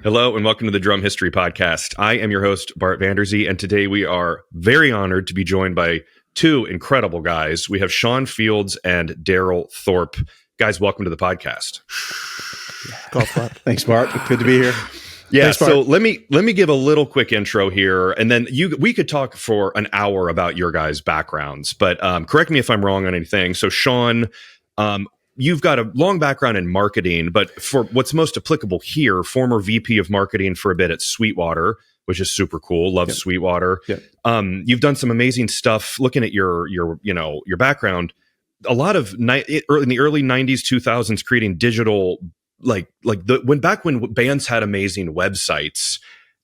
Hello and welcome to the Drum History Podcast. I am your host, Bart Vanderzee, and today we are very honored to be joined by two incredible guys. We have Shawn Fields and Darrell Thorp. Guys, welcome to the podcast. Thanks, Bart. Good to be here. Yeah, Thanks, so let me give a little quick intro here, and then we could talk for an hour about your guys' backgrounds, but correct me if I'm wrong on anything. So Shawn, you've got a long background in marketing, but for what's most applicable here, former VP of marketing for a bit at Sweetwater, which is super cool. Love Sweetwater. Yep. You've done some amazing stuff. Looking at your background, a lot of in the early 90s, 2000s, creating digital when bands had amazing websites.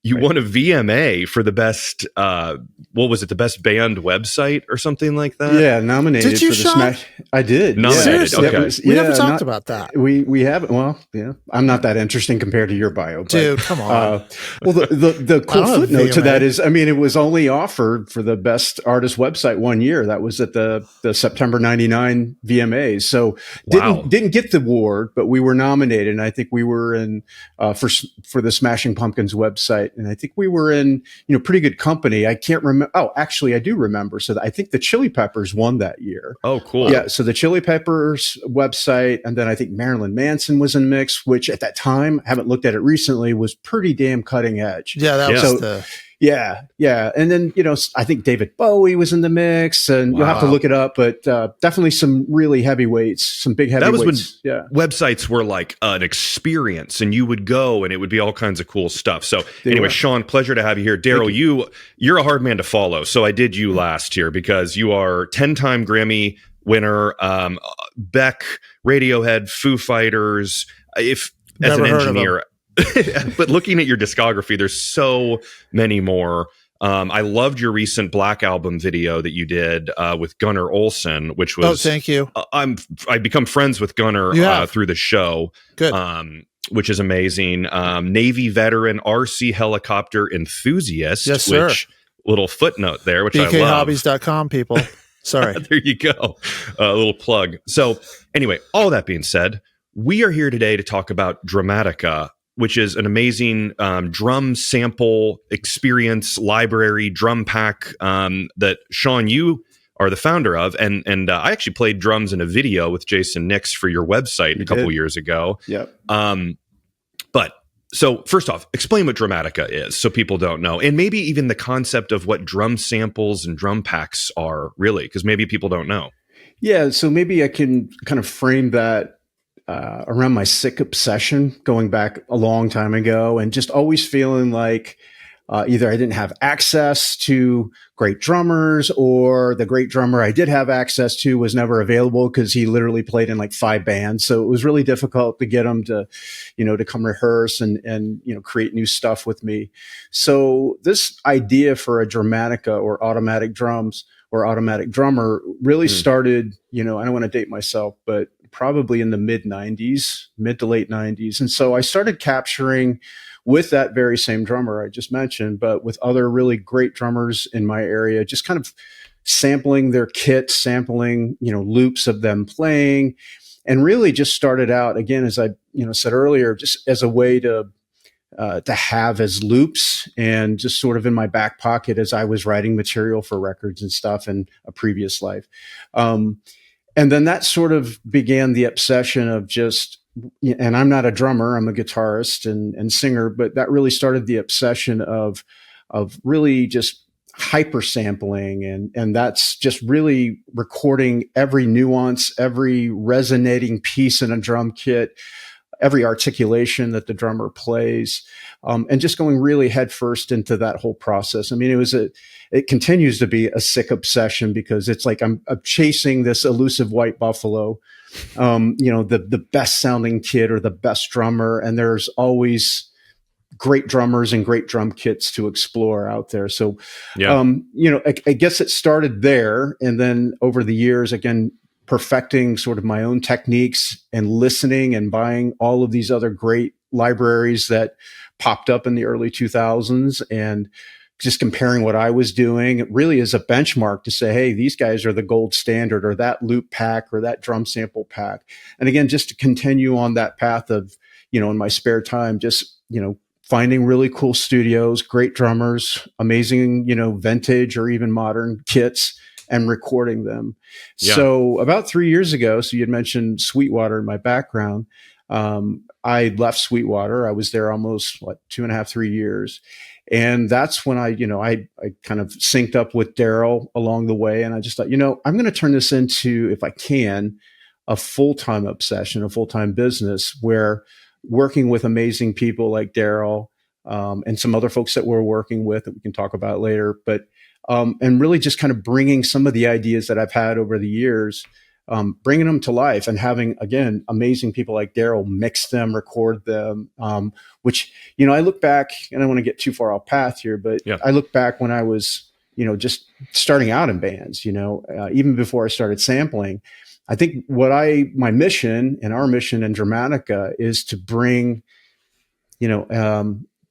You won a VMA for the best, what was it, the best band website or something like that? Yeah, nominated did you, for the Shawn? Smash. I did. Nominated, Seriously? okay. We never talked about that. We haven't. Well, yeah, I'm not that interesting compared to your bio. But, dude, come on. Well, the cool footnote to that is, I mean, it was only offered for the best artist website 1 year. That was at the September 99 VMAs. So didn't get the award, but we were nominated. And I think we were in for the Smashing Pumpkins website. And I think we were in, pretty good company. I can't remember. Oh, actually, I do remember. So I think the Chili Peppers won that year. Oh, cool. Yeah. So the Chili Peppers website. And then I think Marilyn Manson was in mix, which at that time, I haven't looked at it recently, was pretty damn cutting edge. Yeah, that was Yeah. And then, I think David Bowie was in the mix, and you'll have to look it up, but definitely some really heavyweights, some big heavyweights. That was when websites were like an experience, and you would go and it would be all kinds of cool stuff. So anyway, Shawn, pleasure to have you here. Darrell, you're a hard man to follow. So I did you last year because you are 10-time Grammy winner, Beck, Radiohead, Foo Fighters. As an engineer, but looking at your discography, there's so many more. I loved your recent Black album video that you did with Gunnar Olsen, which was. Oh, thank you. I've become friends with Gunnar through the show. Good. Which is amazing. Navy veteran, RC helicopter enthusiast. Yes, sir. Which little footnote there, which I love. BKHobbies.com, people. Sorry. There you go. A little plug. So anyway, all that being said, we are here today to talk about Drumatica, which is an amazing drum sample experience library drum pack that Shawn, you are the founder of, and I actually played drums in a video with Jason Nix for your website a couple years ago. Yep. But so first off, explain what Drumatica is, so people don't know, and maybe even the concept of what drum samples and drum packs are, really, because maybe people don't know. Yeah, so maybe I can kind of frame that around my sick obsession going back a long time ago, and just always feeling like either I didn't have access to great drummers, or the great drummer I did have access to was never available because he literally played in like 5 bands. So it was really difficult to get him to, to come rehearse and create new stuff with me. So this idea for a Drumatica or automatic drums or automatic drummer really started, I don't want to date myself, but probably in the mid to late 90s. And so I started capturing with that very same drummer I just mentioned, but with other really great drummers in my area, just kind of sampling their kits, sampling, loops of them playing, and really just started out, again, as I, said earlier, just as a way to have as loops and just sort of in my back pocket as I was writing material for records and stuff in a previous life. And then that sort of began the obsession of just, and I'm not a drummer, I'm a guitarist and singer, but that really started the obsession of really just hyper sampling. And that's just really recording every nuance, every resonating piece in a drum kit, every articulation that the drummer plays, and just going really headfirst into that whole process. I mean, it continues to be a sick obsession because it's like I'm chasing this elusive white buffalo, the best sounding kid or the best drummer, and there's always great drummers and great drum kits to explore out there. So, I guess it started there, and then over the years, again, perfecting sort of my own techniques and listening and buying all of these other great libraries that popped up in the early 2000s and just comparing what I was doing really as a benchmark to say, hey, these guys are the gold standard, or that loop pack or that drum sample pack. And again, just to continue on that path of, in my spare time, just, finding really cool studios, great drummers, amazing, vintage or even modern kits, and recording them. Yeah. So about 3 years ago, so you had mentioned Sweetwater in my background. I left Sweetwater. I was there almost 2.5, 3 years. And that's when I kind of synced up with Darrell along the way. And I just thought, I'm going to turn this into, if I can, a full-time obsession, a full-time business where working with amazing people like Darrell and some other folks that we're working with that we can talk about later, but and really just kind of bringing some of the ideas that I've had over the years, bringing them to life and having, again, amazing people like Darrell mix them, record them, which, I look back, and I don't want to get too far off path here, but I look back when I was, just starting out in bands, even before I started sampling. I think my mission and our mission in Drumatica is to bring,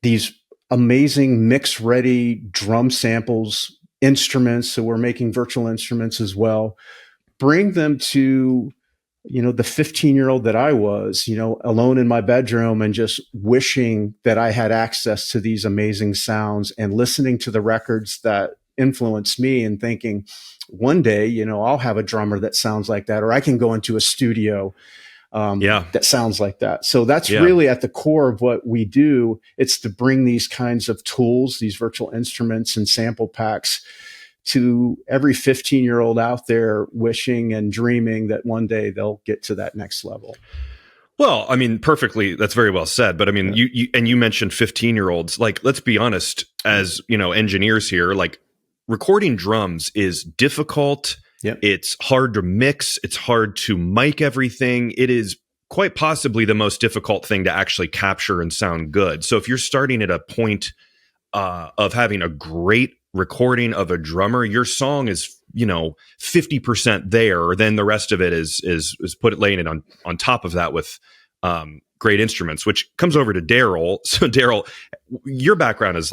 these amazing mix-ready drum samples, instruments. So we're making virtual instruments as well. Bring them to, the 15-year-old that I was, alone in my bedroom and just wishing that I had access to these amazing sounds and listening to the records that influenced me and thinking one day, I'll have a drummer that sounds like that, or I can go into a studio that sounds like that. So that's really at the core of what we do. It's to bring these kinds of tools, these virtual instruments and sample packs to every 15-year-old out there wishing and dreaming that one day they'll get to that next level. Well, I mean, perfectly. That's very well said. But I mean, you mentioned 15-year-olds. Like, let's be honest, as engineers here, like recording drums is difficult. Yep. It's hard to mix. It's hard to mic everything. It is quite possibly the most difficult thing to actually capture and sound good. So if you're starting at a point of having a great recording of a drummer, your song is 50% there. Then the rest of it is laying it on top of that with great instruments, which comes over to Darrell. So Darrell, your background is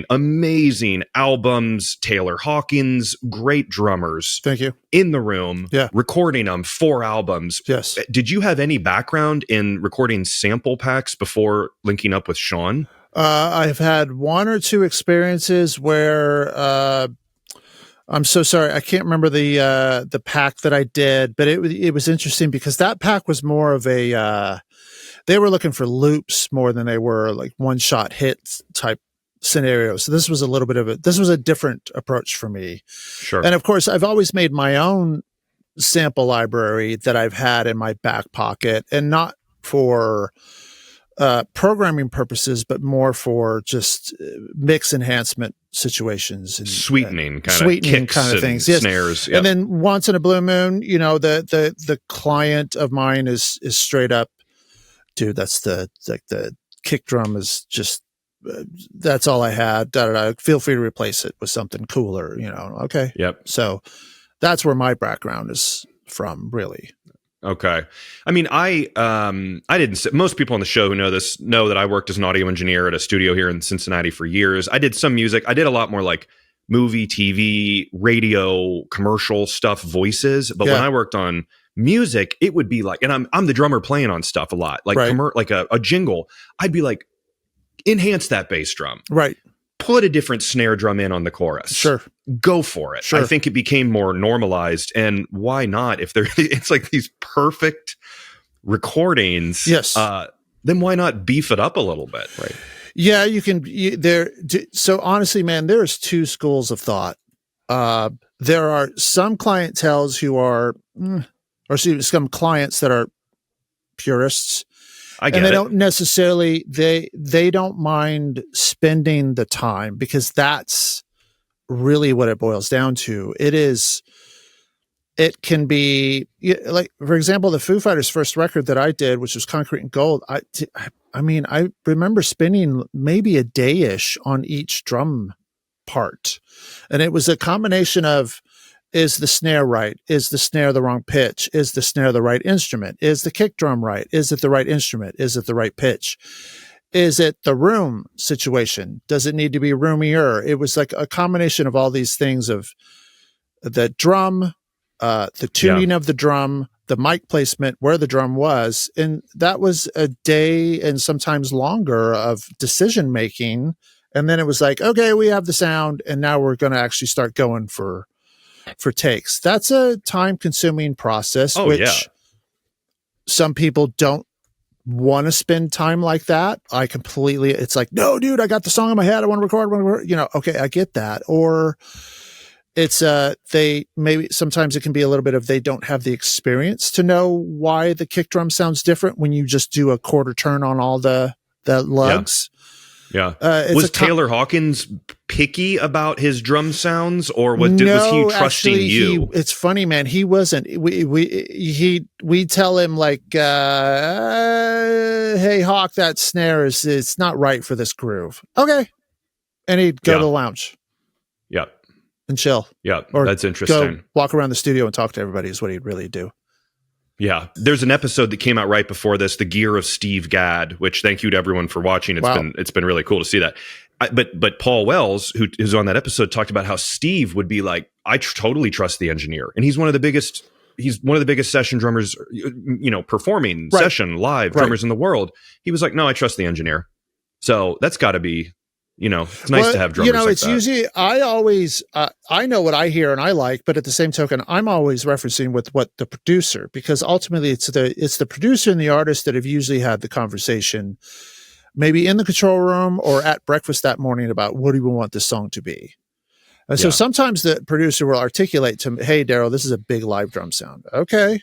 amazing albums, Taylor Hawkins, great drummers. Thank you. In the room, recording them, 4 albums. Yes. Did you have any background in recording sample packs before linking up with Shawn? I've had 1 or 2 experiences where I'm so sorry, I can't remember the pack that I did, but it was interesting because that pack was more of a they were looking for loops more than they were like one-shot hits type scenarios. So this was a different approach for me. Sure. And of course, I've always made my own sample library that I've had in my back pocket, and not for programming purposes, but more for just mix enhancement situations and sweetening kind of things. Yes. Snares. Yep. And then once in a blue moon, the client of mine is straight up, dude, that's the kick drum is just, that's all I had. Feel free to replace it with something cooler, Okay. Yep. So that's where my background is from, really. Okay. I mean, I didn't, most people on the show who know this know that I worked as an audio engineer at a studio here in Cincinnati for years. I did some music. I did a lot more like movie, TV, radio, commercial stuff, voices. But when I worked on music, it would be like, and I'm the drummer playing on stuff a lot, like like a jingle. I'd be like, enhance that bass drum. Right. Put a different snare drum in on the chorus. Sure. Go for it. Sure. I think it became more normalized. And why not? If it's like these perfect recordings, yes. Then why not beef it up a little bit? Right. Yeah, you can. So honestly, man, there's 2 schools of thought. There are some clienteles who are, some clients that are purists. And they don't necessarily, they don't mind spending the time, because that's really what it boils down to. It can be like, for example, the Foo Fighters' first record that I did, which was Concrete and Gold. I mean, I remember spending maybe a day-ish on each drum part. And it was a combination of, is the snare right? Is the snare the wrong pitch? Is the snare the right instrument? Is the kick drum right? Is it the right instrument? Is it the right pitch? Is it the room situation? Does it need to be roomier? It was like a combination of all these things, of the drum, the tuning of the drum, the mic placement where the drum was. And that was a day and sometimes longer of decision making. And then it was like, okay, we have the sound, and now we're going to actually start going for takes. That's a time consuming process, which some people don't want to spend time like that. It's like, no, dude, I got the song in my head. I want to record. Okay, I get that. Or it's sometimes it can be a little bit of, they don't have the experience to know why the kick drum sounds different when you just do a quarter turn on all the lugs. Yeah. Was Taylor Hawkins picky about his drum sounds, or was he trusting you? It's funny, man. He wasn't. We tell him like, "Hey, Hawk, that snare it's not right for this groove." Okay, and he'd go to the lounge. Yeah, and chill. Yeah, or that's interesting. Go walk around the studio and talk to everybody is what he'd really do. Yeah, there's an episode that came out right before this, The Gear of Steve Gadd, which thank you to everyone for watching. It's been really cool to see that. But Paul Wells, who is on that episode, talked about how Steve would be like, I totally trust the engineer, and he's one of the biggest session drummers, performing session live drummers in the world. He was like, no, I trust the engineer. So that's got to be. It's nice to have drummers like that. Usually I always, I know what I hear and I like, but at the same token, I'm always referencing with what the producer, because ultimately it's the producer and the artist that have usually had the conversation, maybe in the control room or at breakfast that morning, about what do we want this song to be. And so sometimes the producer will articulate to me, hey, Darrell, this is a big live drum sound. Okay.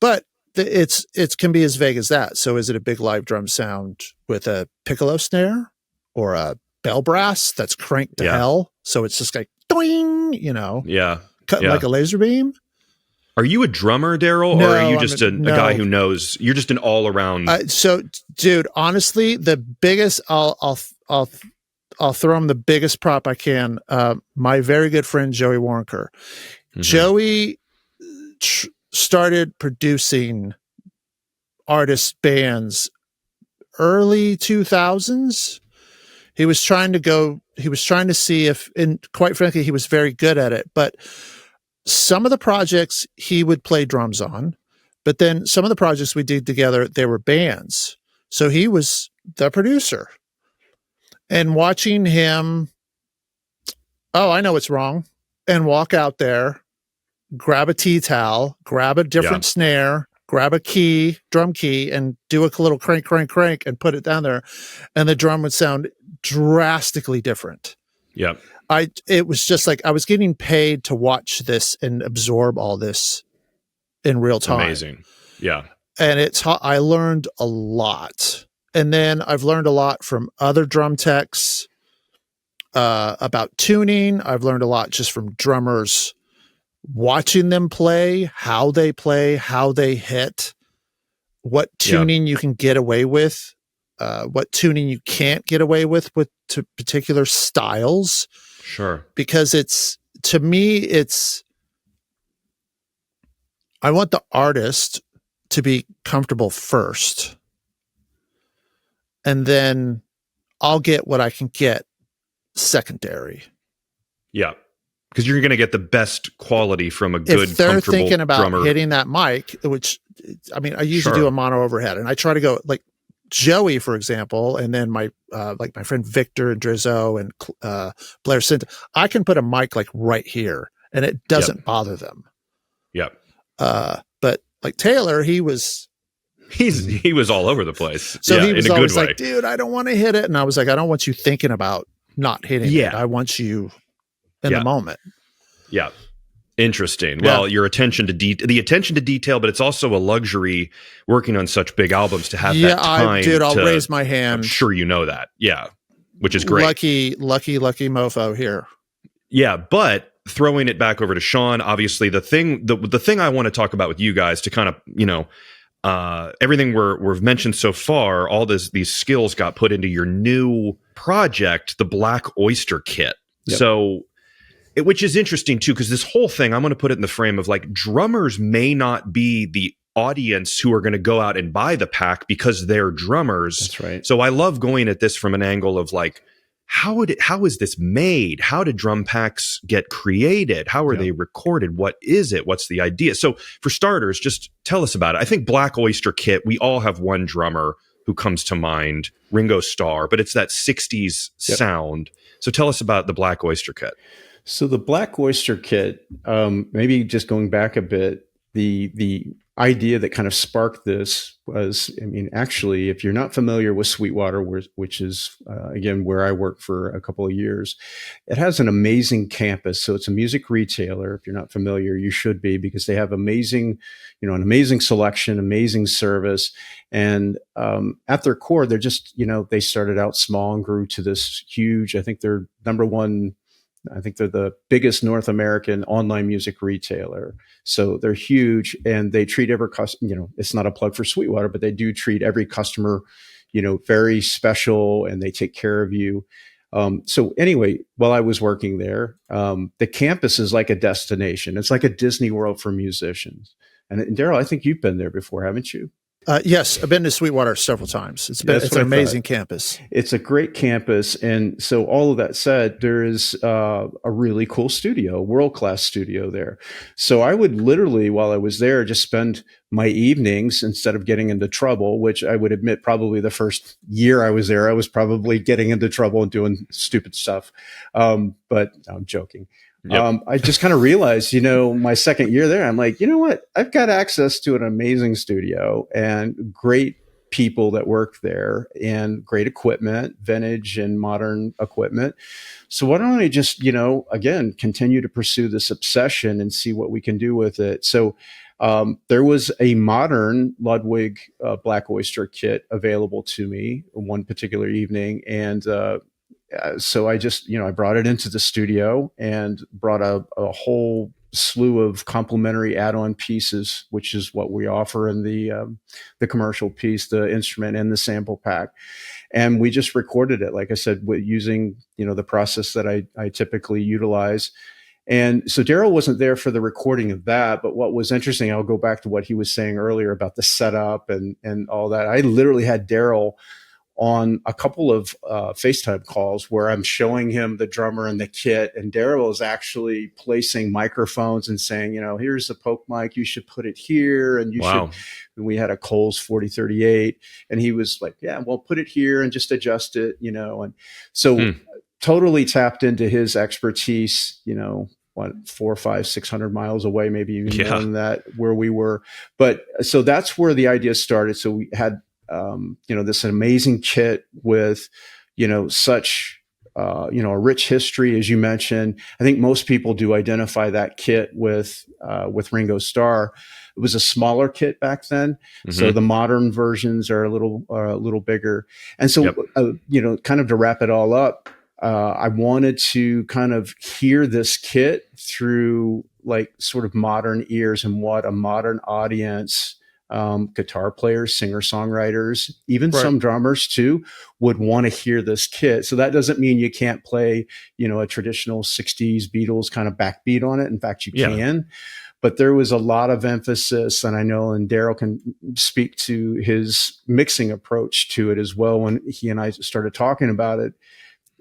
But it can be as vague as that. So is it a big live drum sound with a piccolo snare? Or a bell brass that's cranked to hell, so it's just like doing, cutting like a laser beam. Are you a drummer, Darrell, or are you just a guy who knows? You're just an all around. So, dude, honestly, the biggest I'll throw him the biggest prop I can. My very good friend Joey Warnker. Mm-hmm. Joey started producing artist bands early 2000s. He was trying to see if, and quite frankly, he was very good at it, but some of the projects he would play drums on, but then some of the projects we did together, they were bands. So he was the producer. And watching him, I know it's wrong, and walk out there, grab a tea towel, grab a different snare, grab a key, drum key, and do a little crank, crank, crank, and put it down there. And the drum would sound drastically different. Yep. It was just like I was getting paid to watch this and absorb all this in real time. Amazing. Yeah. And I learned a lot. And then I've learned a lot from other drum techs about tuning. I've learned a lot just from drummers, watching them play, how they hit, what tuning you can get away with, what tuning you can't get away with to particular styles. Sure. Because to me, I want the artist to be comfortable first, and then I'll get what I can get secondary. Yeah. Because you're going to get the best quality from a good, if they're comfortable thinking about drummer. Hitting that mic, which, I mean, I usually do a mono overhead, and I try to go like Joey, for example, and then my friend Victor and Drizzo and Blair Sinta. I can put a mic like right here, and it doesn't bother them. Yep. But like Taylor, he was all over the place. So he was in a always good way. like, dude, I don't want to hit it. And I was like, I don't want you thinking about not hitting it. I want you in the moment. Yeah. Interesting. Yeah. Well, your attention to the attention to detail, but it's also a luxury working on such big albums to have that time. I'll raise my hand. I'm sure you know that. Yeah. Which is great. Lucky mofo here. Yeah. But throwing it back over to Shawn, obviously the thing I want to talk about with you guys to kind of, everything we've mentioned so far, all these skills got put into your new project, the Black Oyster kit. Yep. So, which is interesting too, because this whole thing, I'm going to put it in the frame of like, drummers may not be the audience who are going to go out and buy the pack because they're drummers. That's right. So I love going at this from an angle of like, how is this made? How did drum packs get created? How are they recorded? What is it? What's the idea? So for starters, just tell us about it. I think Black Oyster kit, we all have one drummer who comes to mind, Ringo Starr, but it's that 60s sound. So tell us about the Black Oyster kit. So the Black Oyster kit, maybe just going back a bit, the idea that kind of sparked this was, I mean, actually, if you're not familiar with Sweetwater, which is, again, where I worked for a couple of years, it has an amazing campus. So it's a music retailer. If you're not familiar, you should be, because they have an amazing selection, amazing service. And at their core, they're just, they started out small and grew to this huge, I think they're the biggest North American online music retailer. So they're huge, and they treat every customer, it's not a plug for Sweetwater, but they do treat every customer, very special, and they take care of you. So anyway, while I was working there, the campus is like a destination. It's like a Disney World for musicians. And Darrell, I think you've been there before, haven't you? Yes, I've been to Sweetwater several times. It's an amazing campus. It's a great campus. And so all of that said, there is a really cool studio, world-class studio there. So I would literally, while I was there, just spend my evenings, instead of getting into trouble, which I would admit probably the first year I was there, I was probably getting into trouble and doing stupid stuff. But I'm joking. Yep. I just kind of realized, my second year there, I'm like, you know what? I've got access to an amazing studio and great people that work there and great equipment, vintage and modern equipment. So why don't I just, again, continue to pursue this obsession and see what we can do with it? So there was a modern Ludwig Black Oyster kit available to me one particular evening. And so I just, I brought it into the studio and brought a whole slew of complementary add-on pieces, which is what we offer in the commercial piece, the instrument and the sample pack. And we just recorded it, like I said, using, the process that I typically utilize. And so Darrell wasn't there for the recording of that, but what was interesting, I'll go back to what he was saying earlier about the setup and all that. I literally had Darrell on a couple of FaceTime calls where I'm showing him the drummer and the kit, and Darrell is actually placing microphones and saying, here's the poke mic, you should put it here, and you should. We had a Coles 4038, and he was like, yeah, well, put it here and just adjust it, and so totally tapped into his expertise, 400, 500, 600 miles away, maybe even more than that, where we were. But so that's where the idea started. So we had this amazing kit with, such, a rich history, as you mentioned. I think most people do identify that kit with Ringo Starr. It was a smaller kit back then. Mm-hmm. So the modern versions are a little bigger. And so, kind of to wrap it all up, I wanted to kind of hear this kit through like sort of modern ears and what a modern audience, guitar players, singer-songwriters, even some drummers too, would want to hear this kit. So that doesn't mean you can't play, a traditional 60s Beatles kind of backbeat on it. In fact, you can. But there was a lot of emphasis, and I know, and Darrell can speak to his mixing approach to it as well. When he and I started talking about it,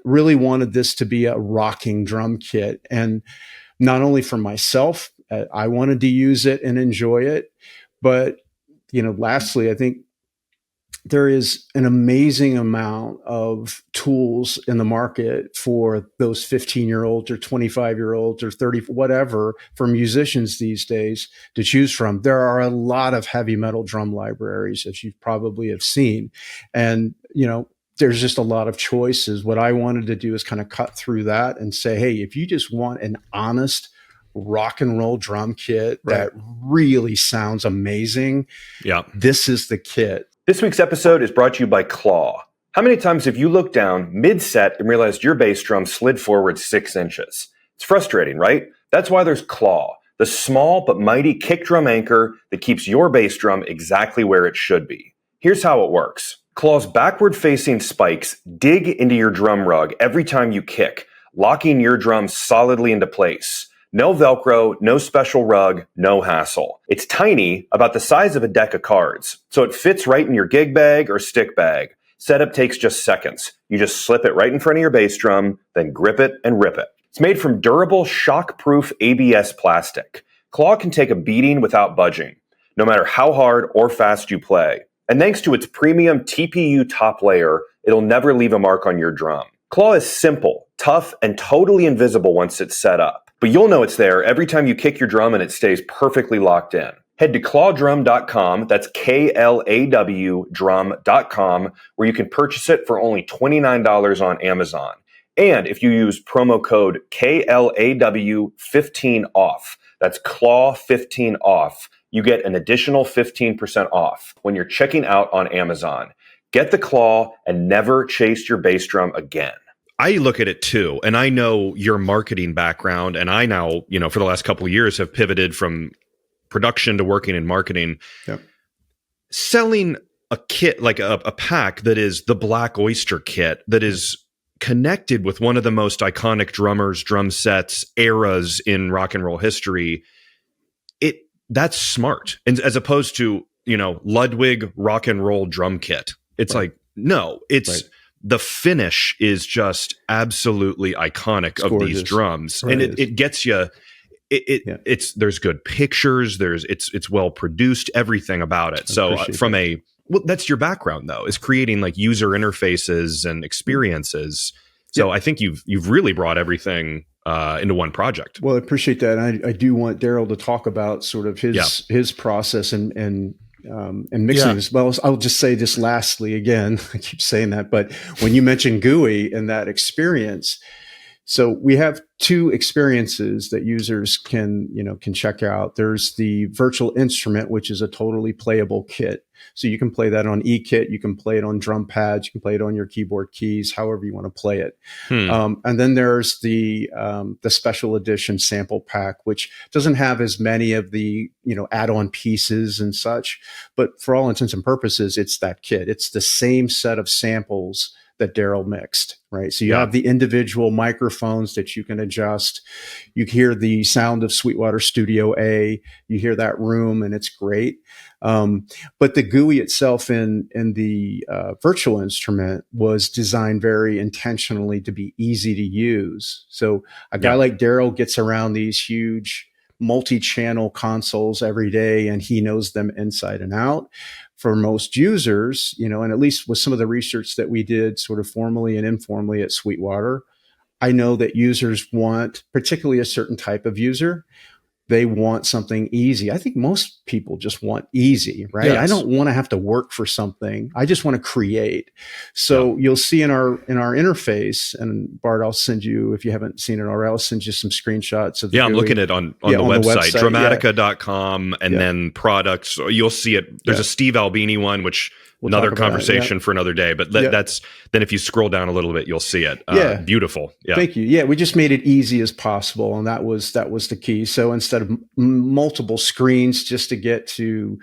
really wanted this to be a rocking drum kit. And not only for myself, I wanted to use it and enjoy it, but lastly, I think there is an amazing amount of tools in the market for those 15-year-olds or 25-year-olds or 30, whatever, for musicians these days to choose from. There are a lot of heavy metal drum libraries, as you probably have seen. And, there's just a lot of choices. What I wanted to do is kind of cut through that and say, hey, if you just want an honest rock and roll drum kit that really sounds amazing, this is the kit. This week's episode is brought to you by Claw. How many times have you looked down mid-set and realized your bass drum slid forward 6 inches? It's frustrating, right? That's why there's Claw, the small but mighty kick drum anchor that keeps your bass drum exactly where it should be. Here's how it works. Claw's backward-facing spikes dig into your drum rug every time you kick, locking your drum solidly into place. No Velcro, no special rug, no hassle. It's tiny, about the size of a deck of cards, so it fits right in your gig bag or stick bag. Setup takes just seconds. You just slip it right in front of your bass drum, then grip it and rip it. It's made from durable, shock-proof ABS plastic. Claw can take a beating without budging, no matter how hard or fast you play. And thanks to its premium TPU top layer, it'll never leave a mark on your drum. Claw is simple, tough, and totally invisible once it's set up. But you'll know it's there every time you kick your drum and it stays perfectly locked in. Head to clawdrum.com, that's KLAW drum.com, where you can purchase it for only $29 on Amazon. And if you use promo code KLAW15OFF, that's Claw15 off, you get an additional 15% off when you're checking out on Amazon. Get the Claw and never chase your bass drum again. I look at it too, and I know your marketing background, and I now, for the last couple of years have pivoted from production to working in marketing. Yep. Selling a kit, like a pack that is the Black Oyster kit, that is connected with one of the most iconic drummers, drum sets, eras in rock and roll history, that's smart. And as opposed to, Ludwig rock and roll drum kit. It's like, no, it's the finish is just absolutely iconic of these drums. Right. And it gets you, it's there's good pictures, it's well produced, everything about it. So that's your background though, is creating like user interfaces and experiences. So I think you've really brought everything into one project. Well, I appreciate that. And I do want Darrell to talk about sort of his process and mixing as well. I'll just say this lastly again, I keep saying that, but when you mentioned GUI and that experience, so we have two experiences that users can check out. There's the virtual instrument, which is a totally playable kit. So you can play that on eKit, you can play it on drum pads, you can play it on your keyboard keys, however you want to play it. And then there's the special edition sample pack, which doesn't have as many of the add-on pieces and such, but for all intents and purposes, it's that kit. It's the same set of samples that Darrell mixed, right? So you have the individual microphones that you can adjust. You hear the sound of Sweetwater Studio A, you hear that room, and it's great. But the GUI itself in the virtual instrument was designed very intentionally to be easy to use. So a guy like Darrell gets around these huge multi-channel consoles every day, and he knows them inside and out. For most users, and at least with some of the research that we did sort of formally and informally at Sweetwater, I know that users want, particularly a certain type of user, they want something easy. I think most people just want easy, right? Yes. I don't want to have to work for something. I just want to create. So you'll see in our interface, and Bart, I'll send you, if you haven't seen it already, I'll send you some screenshots of the GUI. I'm looking at it on the website, Drumatica.com, and then products. You'll see it. There's a Steve Albini one, which another conversation for another day. But that's then if you scroll down a little bit, you'll see it. Beautiful. Yeah. Thank you. Yeah, we just made it easy as possible, and that was the key. So instead of multiple screens just to get to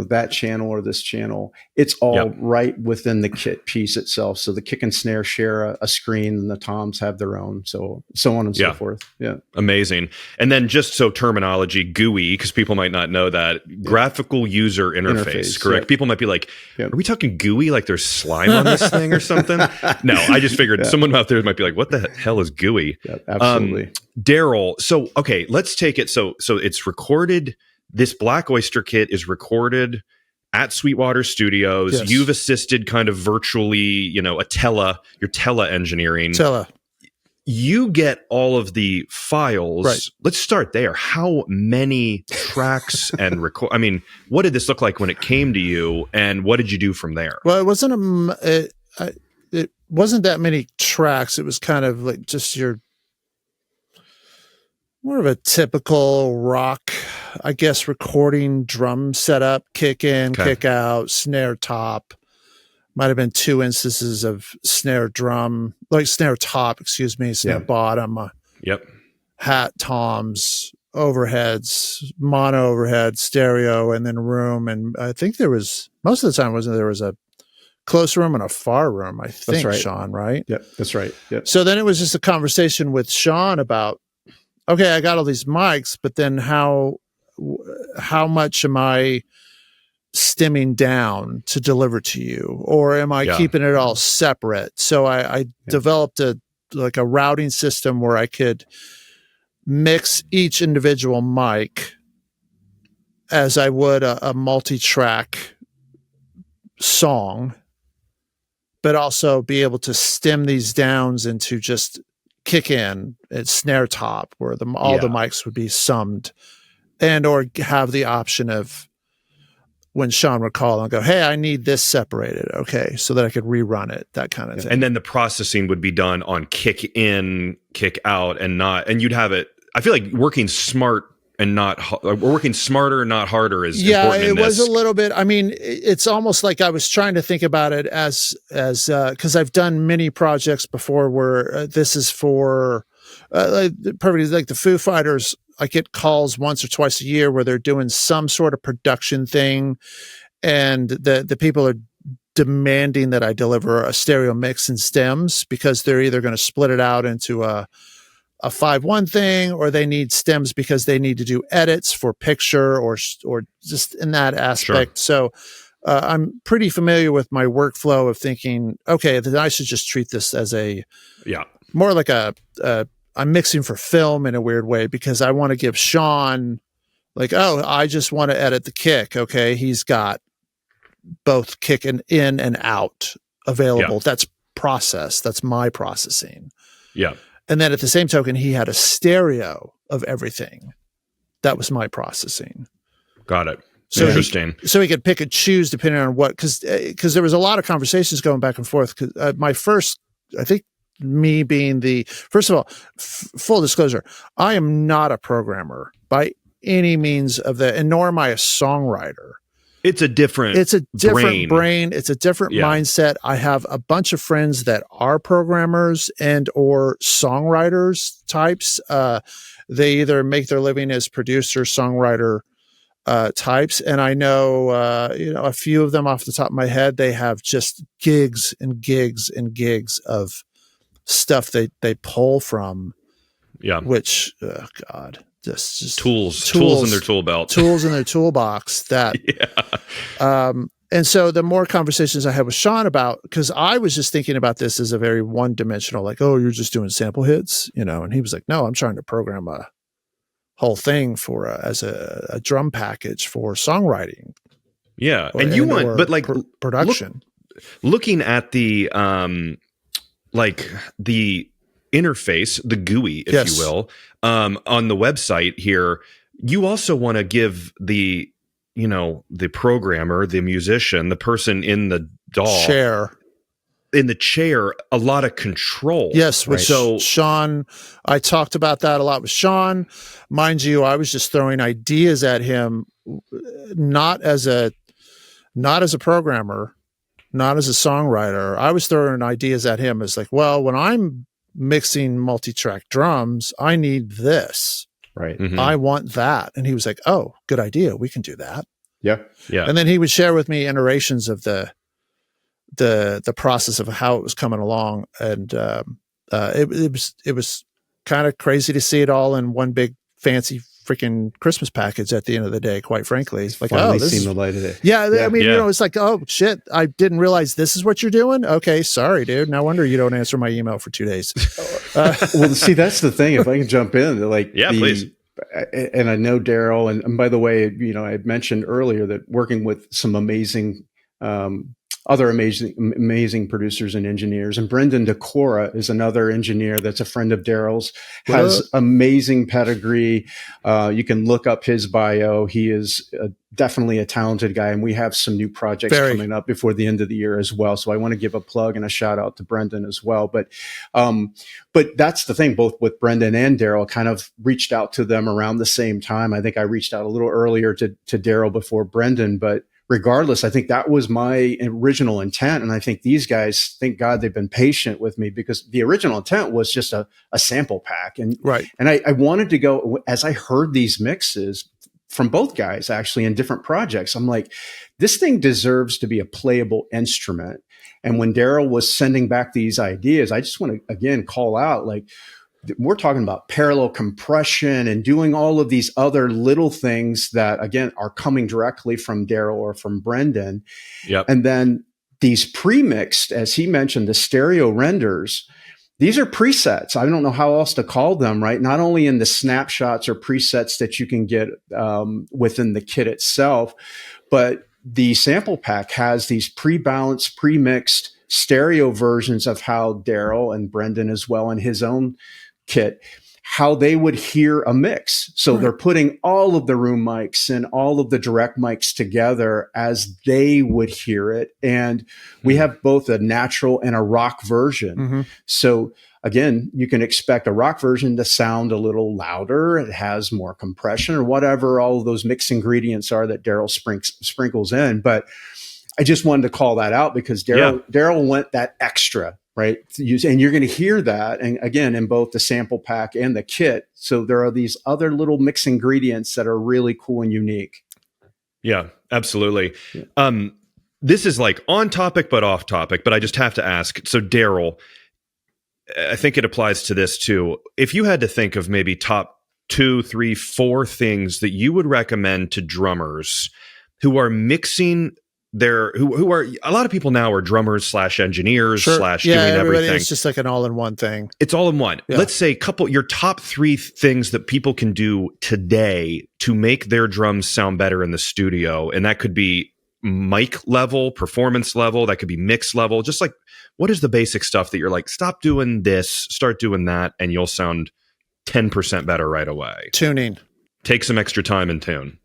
that channel or this channel, it's all right within the kit piece itself. So the kick and snare share a screen, and the toms have their own, so on and so forth. Yeah. Amazing. And then just so terminology, GUI, because people might not know that, graphical user interface, correct? People might be like, are we talking GUI? Like there's slime on this thing or something? No, I just figured someone out there might be like, what the hell is GUI? Yeah, absolutely. Darrell, so, okay, let's take it. So it's recorded. This Black Oyster kit is recorded at Sweetwater Studios. Yes. You've assisted kind of virtually, your tele engineering. You get all of the files. Right. Let's start there. How many tracks and record? I mean, what did this look like when it came to you, and what did you do from there? Well, it wasn't that many tracks. It was kind of like just more of a typical rock, I guess, recording drum setup, kick in, kick out, snare top. Might have been 2 instances of snare top, snare bottom, hat toms, overheads, mono overhead, stereo, and then room. And I think most of the time there was a close room and a far room, I think, that's right. Shawn, right? Yep, that's right. Yep. So then it was just a conversation with Shawn about, okay, I got all these mics, but then how much am I stimming down to deliver to you, or am I keeping it all separate? So I developed a routing system where I could mix each individual mic as I would a multi-track song, but also be able to stem these downs into just kick in at snare top, where all the mics would be summed, and or have the option of when Shawn would call and go, hey, I need this separated. Okay. So that I could rerun it, that kind of thing. And then the processing would be done on kick in, kick out, and you'd have it. I feel like working smart and working smarter, not harder is important in this. It was a little bit. I mean, it's almost like I was trying to think about it as because I've done many projects before where this is for perfectly like the Foo Fighters. I get calls once or twice a year where they're doing some sort of production thing, and the people are demanding that I deliver a stereo mix and stems, because they're either going to split it out into a 5-1 thing, or they need stems because they need to do edits for picture or just in that aspect. Sure. So I'm pretty familiar with my workflow of thinking, okay, then I should just treat this as more like I'm mixing for film in a weird way, because I want to give Shawn I just want to edit the kick. Okay. He's got both kick and in and out available. Yeah. That's process. That's my processing. Yeah. And then at the same token, he had a stereo of everything. That was my processing. Got it. So interesting. So he could pick and choose depending on what, because there was a lot of conversations going back and forth. Because my first, I think, me being first of all, full disclosure, I am not a programmer by any means of that, and nor am I a songwriter. It's a different brain. It's a different mindset. I have a bunch of friends that are programmers and or songwriters types. They either make their living as producer, songwriter types. And I know, a few of them off the top of my head, they have just gigs and gigs and gigs of stuff they pull from. Yeah. Which, God. Just tools in their tool belt, tools in their toolbox. That, and so the more conversations I had with Shawn about, because I was just thinking about this as a very one-dimensional, like, oh, you're just doing sample hits, and he was like, no, I'm trying to program a whole thing for as a drum package for songwriting. Yeah, and you want, but like production. Looking at the the interface, the GUI, if you will, on the website here, you also want to give the programmer, the musician, the person in the chair, a lot of control. Yes. Right? So Shawn, I talked about that a lot with Shawn. Mind you, I was just throwing ideas at him, not as a programmer, not as a songwriter. I was throwing ideas at him as like, well, when I'm mixing multi-track drums, I need this. Right. Mm-hmm. I want that. And he was like, oh, good idea. We can do that. Yeah. Yeah. And then he would share with me iterations of the process of how it was coming along. And it was kind of crazy to see it all in one big fancy freaking Christmas package at the end of the day, quite frankly. It's like, finally seen the light of day. Yeah. I mean, it's like, oh shit, I didn't realize this is what you're doing. Okay. Sorry, dude. No wonder you don't answer my email for 2 days. Well, see, that's the thing. If I can jump in, please. And I know Darrell, and by the way, I mentioned earlier that working with some amazing, other amazing producers and engineers. And Brendan Dekora is another engineer that's a friend of Darrell's, has amazing pedigree. You can look up his bio. He is definitely a talented guy. And we have some new projects coming up before the end of the year as well. So I want to give a plug and a shout out to Brendan as well. But that's the thing, both with Brendan and Darrell, kind of reached out to them around the same time. I think I reached out a little earlier to Darrell before Brendan, but regardless, I think that was my original intent. And I think these guys, thank God they've been patient with me, because the original intent was just a sample pack. And I wanted to go, as I heard these mixes from both guys actually in different projects, I'm like, this thing deserves to be a playable instrument. And when Darrell was sending back these ideas, I just want to, again, call out, like, we're talking about parallel compression and doing all of these other little things that, again, are coming directly from Darrell or from Brendan. Yep. And then these pre-mixed, as he mentioned, the stereo renders, these are presets. I don't know how else to call them, right? Not only in the snapshots or presets that you can get within the kit itself, but the sample pack has these pre-balanced, pre-mixed stereo versions of how Darrell and Brendan as well in his own kit, how they would hear a mix. So they're putting all of the room mics and all of the direct mics together as they would hear it. And we have both a natural and a rock version. So again, you can expect a rock version to sound a little louder. It has more compression or whatever all of those mixed ingredients are that Darrell sprinkles in. But I just wanted to call that out because Darrell went that extra, right? And you're going to hear that, and again, in both the sample pack and the kit. So there are these other little mixed ingredients that are really cool and unique. Yeah, absolutely. This is like on topic, but off topic, but I just have to ask. So Darrell, I think it applies to this too. If you had to think of maybe top 2, 3, 4 things that you would recommend to drummers who are mixing who are, a lot of people now are drummers / engineers / doing everything. It's just like an all-in-one thing. It's all in one. Yeah. Let's say your top 3 things that people can do today to make their drums sound better in the studio. And that could be mic level, performance level, that could be mix level. Just like, what is the basic stuff that you're like, stop doing this, start doing that, and you'll sound 10% better right away? Tuning. Take some extra time and tune.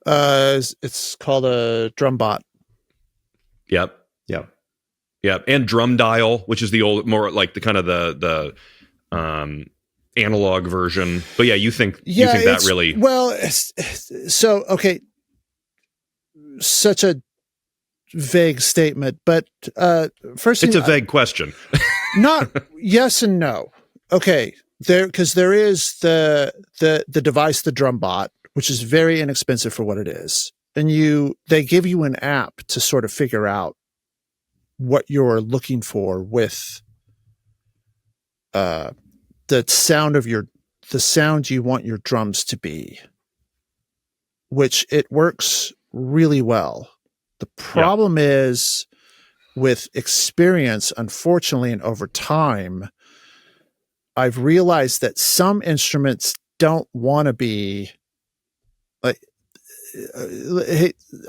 It's called a drum bot. Yep. And drum dial, which is the old, more like the kind of the analog version. But yeah, you think that really okay. Such a vague statement, but first, it's a vague question. Not yes and no. Okay, because there is the device, the drum bot, which is very inexpensive for what it is. And they give you an app to sort of figure out what you're looking for with the sound you want your drums to be, which it works really well. The problem is with experience, unfortunately, and over time, I've realized that some instruments don't want to be like,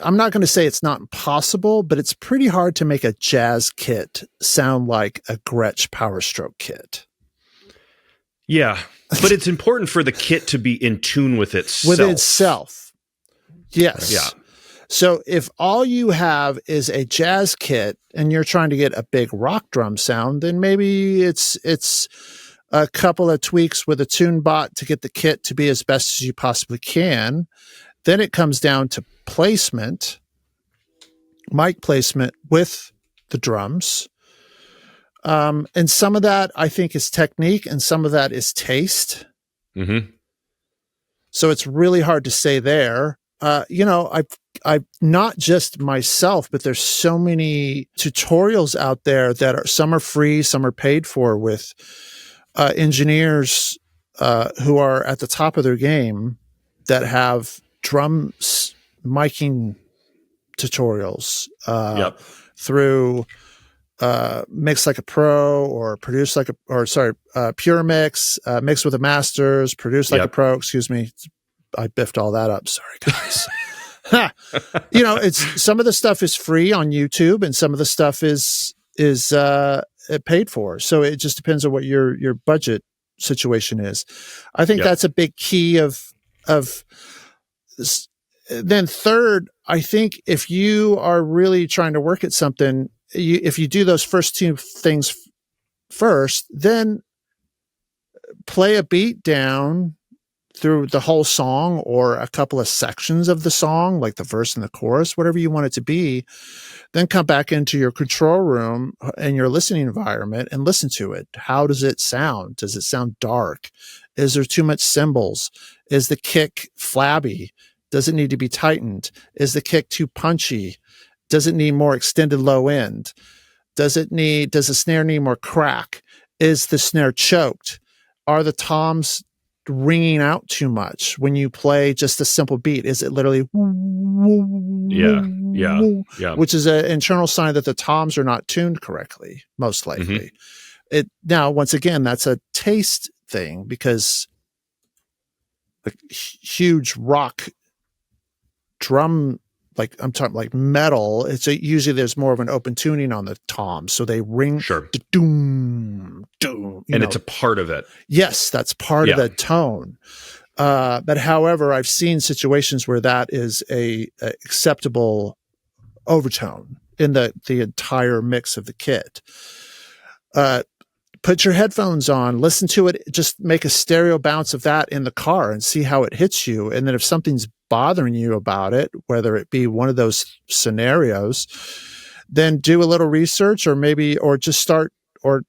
I'm not going to say it's not impossible, but it's pretty hard to make a jazz kit sound like a Gretsch Power Stroke kit. Yeah, but it's important for the kit to be in tune with itself. With itself. Yes. Yeah. So if all you have is a jazz kit and you're trying to get a big rock drum sound, then maybe it's a couple of tweaks with a tune bot to get the kit to be as best as you possibly can. Then it comes down to placement, mic placement with the drums. And some of that I think is technique and some of that is taste. Mm-hmm. So it's really hard to say there. I've not just myself, but there's so many tutorials out there that are, some are free, some are paid for, with engineers who are at the top of their game that have drum miking tutorials through Mix Like a Pro or Produce Like Pure Mix, Mix with a Masters, Produce Like a Pro. Excuse me, I biffed all that up. Sorry, guys. It's some of the stuff is free on YouTube and some of the stuff is paid for. So it just depends on what your budget situation is. I think that's a big key of then third, I think if you are really trying to work at something, if you do those first 2 things first, then play a beat down through the whole song or a couple of sections of the song, like the verse and the chorus, whatever you want it to be, then come back into your control room and your listening environment and listen to it. How does it sound? Does it sound dark? Is there too much cymbals? Is the kick flabby? Does it need to be tightened? Is the kick too punchy? Does it need more extended low end? Does the snare need more crack? Is the snare choked? are the toms ringing out too much when you play just a simple beat? Is it literally Yeah. which is an internal sign that the toms are not tuned correctly, most likely. It now, once again, that's a taste thing, because the huge rock drum, like I'm talking like metal, it's usually there's more of an open tuning on the toms, so they ring doom doom, and it's a part of it. Yes, that's part of the tone. But however, I've seen situations where that is a acceptable overtone in the entire mix of the kit. Put your headphones on, listen to it, just make a stereo bounce of that in the car and see how it hits you. And then if something's bothering you about it, whether it be one of those scenarios, then do a little research, or just start, or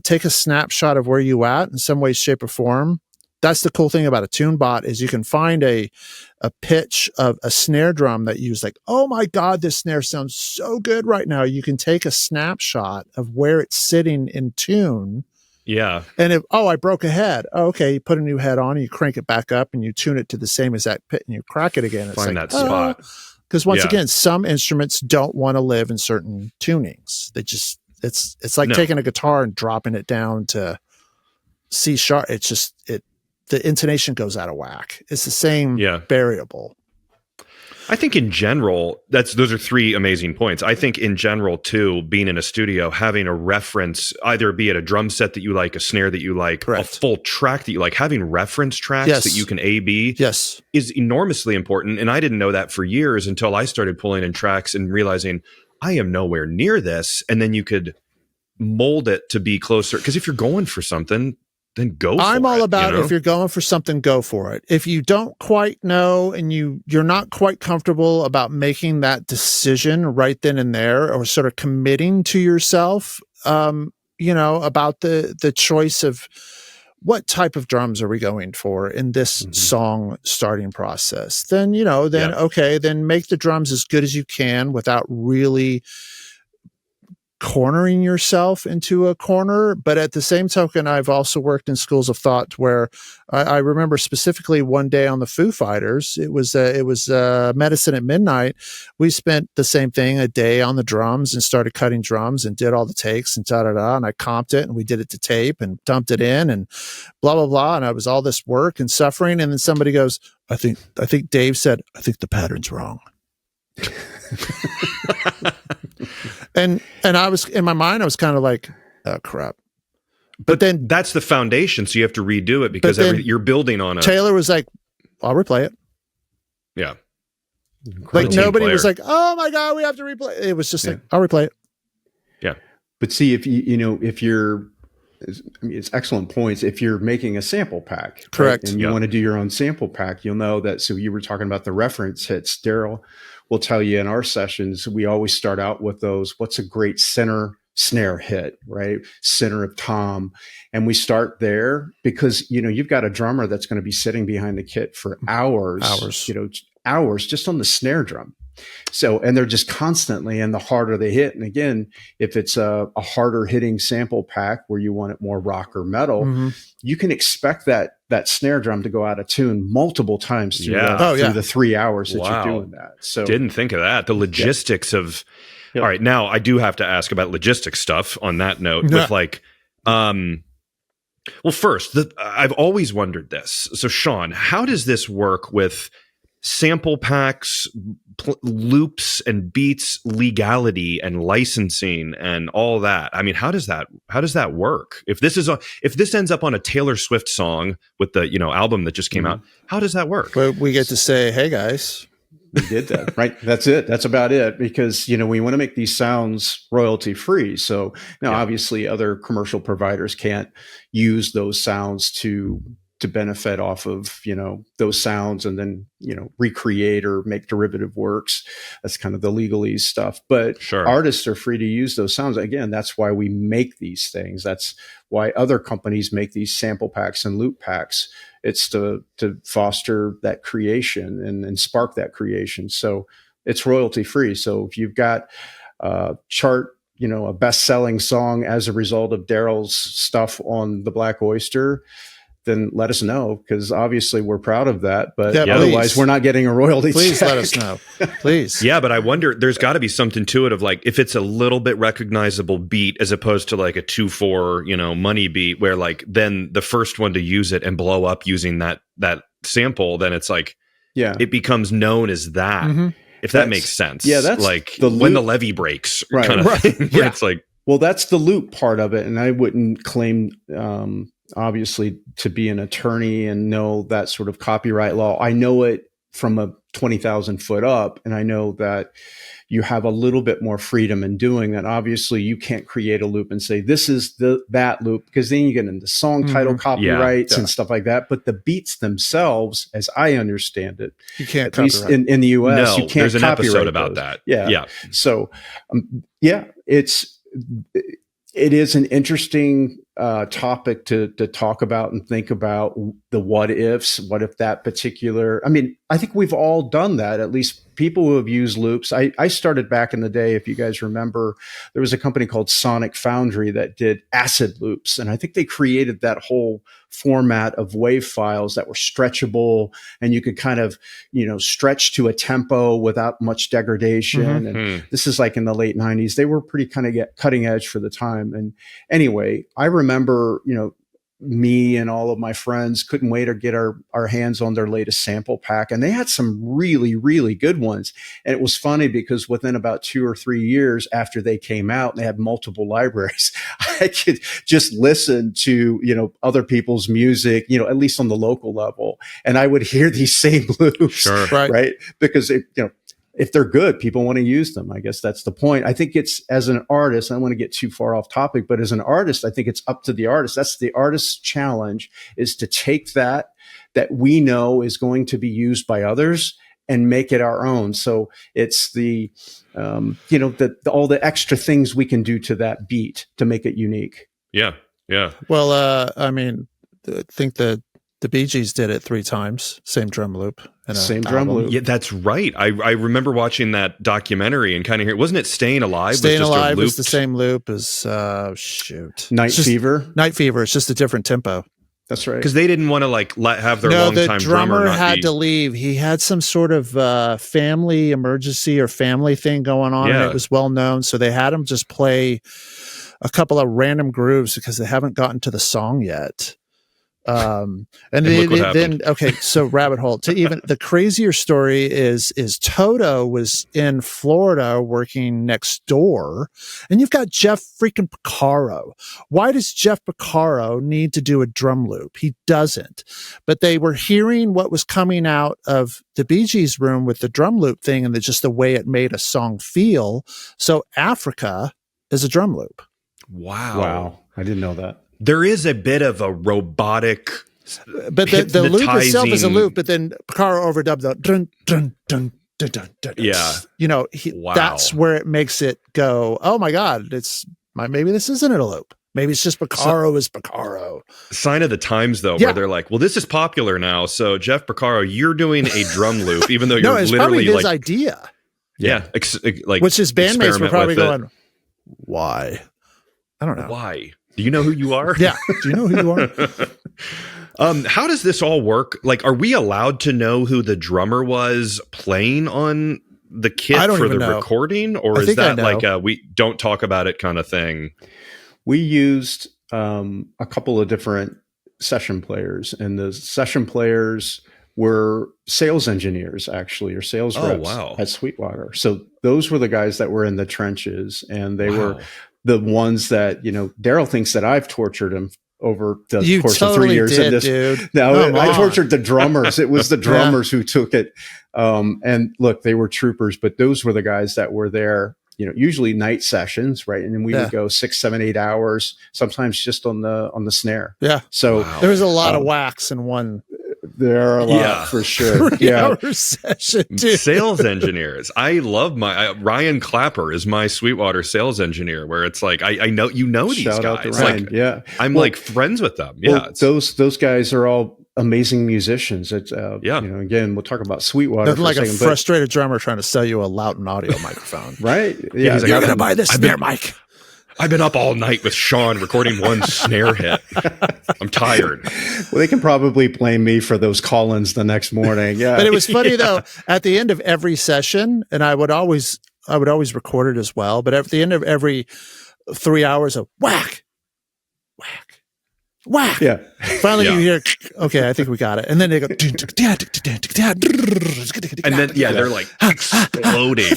take a snapshot of where you at in some way, shape, or form. That's the cool thing about a tune bot, is you can find a pitch of a snare drum that you use, like, oh my God, this snare sounds so good right now. You can take a snapshot of where it's sitting in tune. Yeah. And if, I broke a head. Oh, okay. You put a new head on, and you crank it back up, and you tune it to the same exact pit, and you crack it again. It's find like, that spot. Because once again, some instruments don't want to live in certain tunings. They just, it's like taking a guitar and dropping it down to C sharp. It's just, the intonation goes out of whack. It's the same variable. I think in general, those are three amazing points. I think in general too, being in a studio, having a reference, either be it a drum set that you like, a snare that you like, a full track that you like, having reference tracks that you can A/B is enormously important. And I didn't know that for years until I started pulling in tracks and realizing I am nowhere near this. And then you could mold it to be closer. Because if you're going for something, then go for it. I'm all about, if you're going for something, go for it. If you don't quite know, and you're not quite comfortable about making that decision right then and there, or sort of committing to yourself, about the choice of what type of drums are we going for in this song starting process, then then make the drums as good as you can without really cornering yourself into a corner. But at the same token, I've also worked in schools of thought where I remember specifically one day on the Foo Fighters, it was Medicine at Midnight. We spent the same thing, a day on the drums, and started cutting drums and did all the takes and and I comped it, and we did it to tape and dumped it in and blah, blah, blah. And I was all this work and suffering. And then somebody goes, I think Dave said, I think the pattern's wrong. And I was, in my mind, I was kind of like, oh crap. But then that's the foundation, so you have to redo it, because you're building on it. Taylor was like, I'll replay it. Yeah. Like nobody was like, oh my God, we have to replay. It was just like, I'll replay it. Yeah. But see, if if you're, it's excellent points. If you're making a sample pack, correct, right, and you want to do your own sample pack, you'll know that. So you were talking about the reference hits. Darrell will tell you in our sessions, we always start out with those. What's a great center snare hit, right? Center of tom. And we start there because, you've got a drummer that's going to be sitting behind the kit for hours just on the snare drum. So, and they're just constantly, and the harder they hit. And again, if it's a harder hitting sample pack where you want it more rock or metal, you can expect that snare drum to go out of tune multiple times through the 3 hours that you're doing that. So didn't think of that. The logistics of, all right, now I do have to ask about logistics stuff on that note with like, well, first, I've always wondered this. So Shawn, how does this work with sample packs, loops and beats, legality and licensing and all that? I mean, how does that work? If this ends up on a Taylor Swift song with the album that just came out, how does that work? Well, we get to say, hey guys, we did that, right? That's it. That's about it. Because, we want to make these sounds royalty free. So now obviously other commercial providers can't use those sounds to benefit off of, those sounds and then, recreate or make derivative works. That's kind of the legalese stuff. But artists are free to use those sounds. Again, that's why we make these things. That's why other companies make these sample packs and loop packs. It's to foster that creation and spark that creation. So it's royalty free. So if you've got chart a best-selling song as a result of Darrell's stuff on the Black Oyster, then let us know, because obviously we're proud of that. But otherwise, we're not getting a royalty Please check. let us know. Please. Yeah, but I wonder, there's got to be something to it of like, if it's a little bit recognizable beat as opposed to like a 2/4, money beat, where like then the first one to use it and blow up using that sample, then it's like, it becomes known as that. Mm-hmm. If that makes sense. Yeah, that's like when the levee breaks kind of thing. Where it's like, well, that's the loop part of it. And I wouldn't claim, obviously, to be an attorney and know that sort of copyright law. I know it from a 20,000 foot up, and I know that you have a little bit more freedom in doing that. Obviously, you can't create a loop and say this is that loop, because then you get into song title copyrights and stuff like that. But the beats themselves, as I understand it, you can't at least in the US, you can't. There's an copyright episode about those. that. Yeah. So, it is an interesting topic to talk about and think about the what ifs. What if that particular, I think we've all done that, at least people who have used loops. I started back in the day, if you guys remember, there was a company called Sonic Foundry that did acid loops. And I think they created that whole format of wave files that were stretchable, and you could kind of, stretch to a tempo without much degradation. Mm-hmm. And this is like in the late 90s. They were pretty kind of cutting edge for the time. And anyway, I remember, me and all of my friends couldn't wait to get our hands on their latest sample pack. And they had some really, really good ones. And it was funny because within about 2 or 3 years after they came out, and they had multiple libraries, I could just listen to, other people's music, at least on the local level. And I would hear these same loops, Sure. right? Because, if they're good, people want to use them. I guess that's the point. I think it's, as an artist, I don't want to get too far off topic, but as an artist, I think it's up to the artist. That's the artist's challenge, is to take that we know is going to be used by others and make it our own. So it's the, all the extra things we can do to that beat to make it unique. Yeah. Yeah. Well, I think the Bee Gees did it 3 times, same drum loop. Same drum loop. Yeah, that's right. I remember watching that documentary and kind of hearing, wasn't it Staying Alive? Staying Alive is the same loop as, Night Fever. Night Fever. It's just a different tempo. That's right. Because they didn't want to have their longtime drummer had to leave. He had some sort of family emergency or family thing going on, and it was well known. So they had him just play a couple of random grooves because they haven't gotten to the song yet. And then so rabbit hole. To even the crazier story is Toto was in Florida working next door, and you've got Jeff freaking Porcaro. Why does Jeff Porcaro need to do a drum loop? He doesn't. But they were hearing what was coming out of the Bee Gees room with the drum loop thing, and just the way it made a song feel. So Africa is a drum loop. Wow. I didn't know that. There is a bit of a robotic, but the loop itself is a loop. But then Porcaro overdubbed the dun dun dun dun dun dun. Yeah, that's where it makes it go. Oh my God! Maybe this isn't a loop. Maybe it's just Porcaro is Porcaro. Sign of the times, though, where they're like, "Well, this is popular now, so Jeff Porcaro, you're doing a drum loop, even though you're it's literally probably his idea." Yeah, which his bandmates were probably going, "Why? I don't know. Why? Do you know who you are?" Yeah. Do you know who you are? How does this all work? Like, are we allowed to know who the drummer was playing on the kit for the recording? Or is that like a we don't talk about it kind of thing? We used a couple of different session players, and the session players were sales engineers, actually, or sales reps at Sweetwater. So those were the guys that were in the trenches, and they were the ones that, Darrell thinks that I've tortured him over the course of 3 years. Dude. No, I tortured the drummers. It was the drummers who took it. And look, they were troopers, but those were the guys that were there, usually night sessions, right? And then we would go 6, 7, 8 hours, sometimes just on the snare. Yeah. So there was a lot of wax in one. There are a lot for sure. Session, sales engineers. I love Ryan Clapper is my Sweetwater sales engineer, where it's like, I know, these Shout guys. Out to Ryan. I'm like friends with them. Yeah. Well, those guys are all amazing musicians. It's, again, we'll talk about Sweetwater. Nothing like a frustrated drummer trying to sell you a Loudon audio microphone. Right. Yeah. You're going to buy this snare mic. I've been up all night with Shawn recording one snare hit. I'm tired. Well, they can probably blame me for those call-ins the next morning. Yeah. But it was funny though, at the end of every session, and I would always record it as well, but at the end of every 3 hours of whack, whack, whack. Yeah. Finally you hear, okay, I think we got it. And then they go, and then, they're like exploding.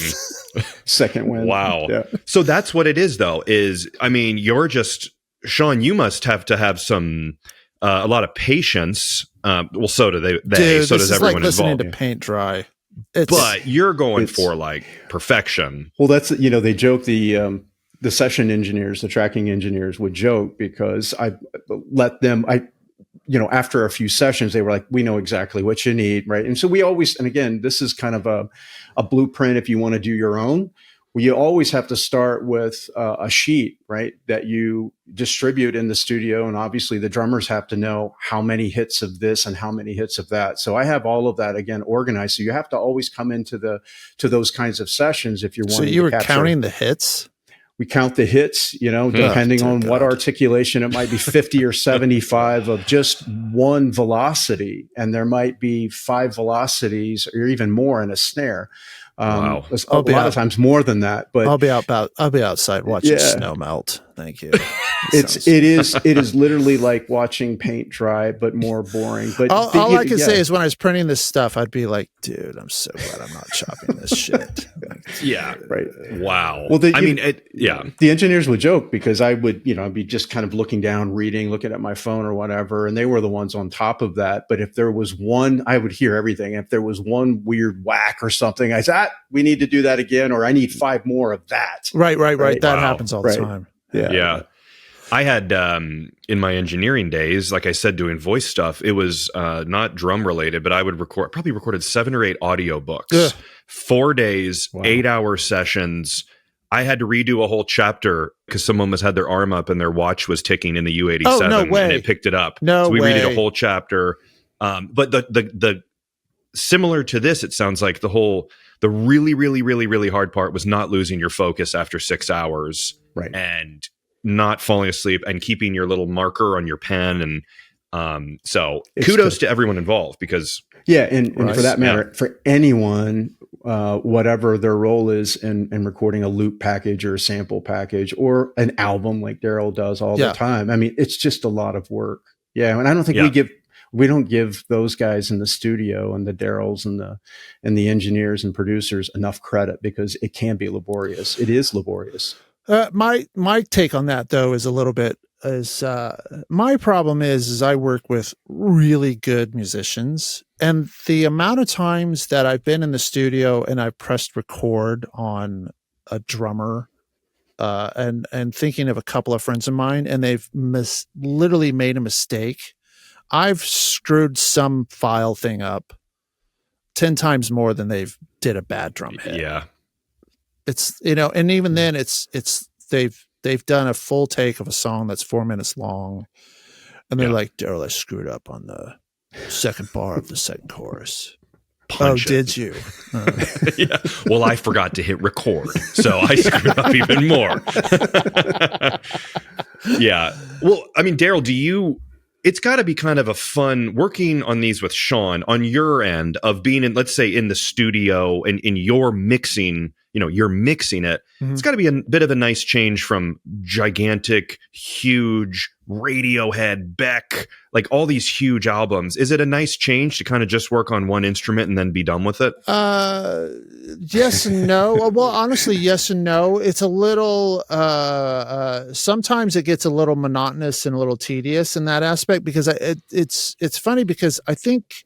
Second win. Wow. Yeah. So that's what it is, though, you're just, Shawn, you must have to have some, a lot of patience. Well, so do they Dude, so does everyone like listening involved. to paint dry. But you're going for like perfection. Well, that's, they joke, the session engineers, the tracking engineers would joke because I let them, after a few sessions, they were like, we know exactly what you need. Right. And so we always, and again, this is kind of a blueprint if you want to do your own. Well, you always have to start with a sheet, right, that you distribute in the studio. And obviously the drummers have to know how many hits of this and how many hits of that. So I have all of that, again, organized. So you have to always come into those kinds of sessions if you're wanting to So you were capture. counting the hits? We count the hits, depending on what articulation. It might be 50 or 75 of just one velocity. And there might be 5 velocities or even more in a snare. Wow. A lot of times more than that, but I'll be outside watching snow melt. Thank you. It is literally like watching paint dry, but more boring. But all I can say is when I was printing this stuff, I'd be like, dude, I'm so glad I'm not chopping this shit. Yeah. Right. Wow. Well, the engineers would joke because I would, I'd be just kind of looking down, looking at my phone or whatever. And they were the ones on top of that. But if there was one, I would hear everything. If there was one weird whack or something, I said, we need to do that again, or I need 5 more of that. Right. That happens all the time. Yeah. I had, in my engineering days, like I said, doing voice stuff, it was not drum related, but I would probably recorded 7 or 8 audiobooks, 4 days, 8-hour sessions. I had to redo a whole chapter because someone had their arm up and their watch was ticking in the U87 Oh, no way. and it picked it up. No so we way. redid a whole chapter. But the similar to this, it sounds like the really, really, really, really hard part was not losing your focus after 6 hours. Right. And not falling asleep and keeping your little marker on your pen. And so kudos to everyone involved because. Yeah. And for that matter, for anyone, whatever their role is in recording a loop package or a sample package or an album like Darrell does all the time. I mean, it's just a lot of work. Yeah. And I don't think we don't give those guys in the studio and the Darrells and the engineers and producers enough credit because it can be laborious. It is laborious. My take on that though is a little bit my problem is I work with really good musicians, and the amount of times that I've been in the studio and I've pressed record on a drummer and thinking of a couple of friends of mine and they've literally made a mistake. I've screwed some file thing up 10 times more than they've did a bad drum hit. Yeah. It's, and even then they've done a full take of a song that's 4 minutes long. And they're like, Darrell, I screwed up on the second bar of the second chorus. Punch did you? Yeah. Well, I forgot to hit record, so I screwed up even more. Yeah. Well, I mean, Darrell, it's got to be kind of a fun working on these with Shawn on your end of being in, let's say, in the studio and in your mixing, you're mixing it. Mm-hmm. It's got to be a bit of a nice change from gigantic, huge Radiohead, Beck, like all these huge albums. Is it a nice change to kind of just work on one instrument and then be done with it? Yes and no. Well, honestly, yes and no. It's a little, sometimes it gets a little monotonous and a little tedious in that aspect because it's funny because I think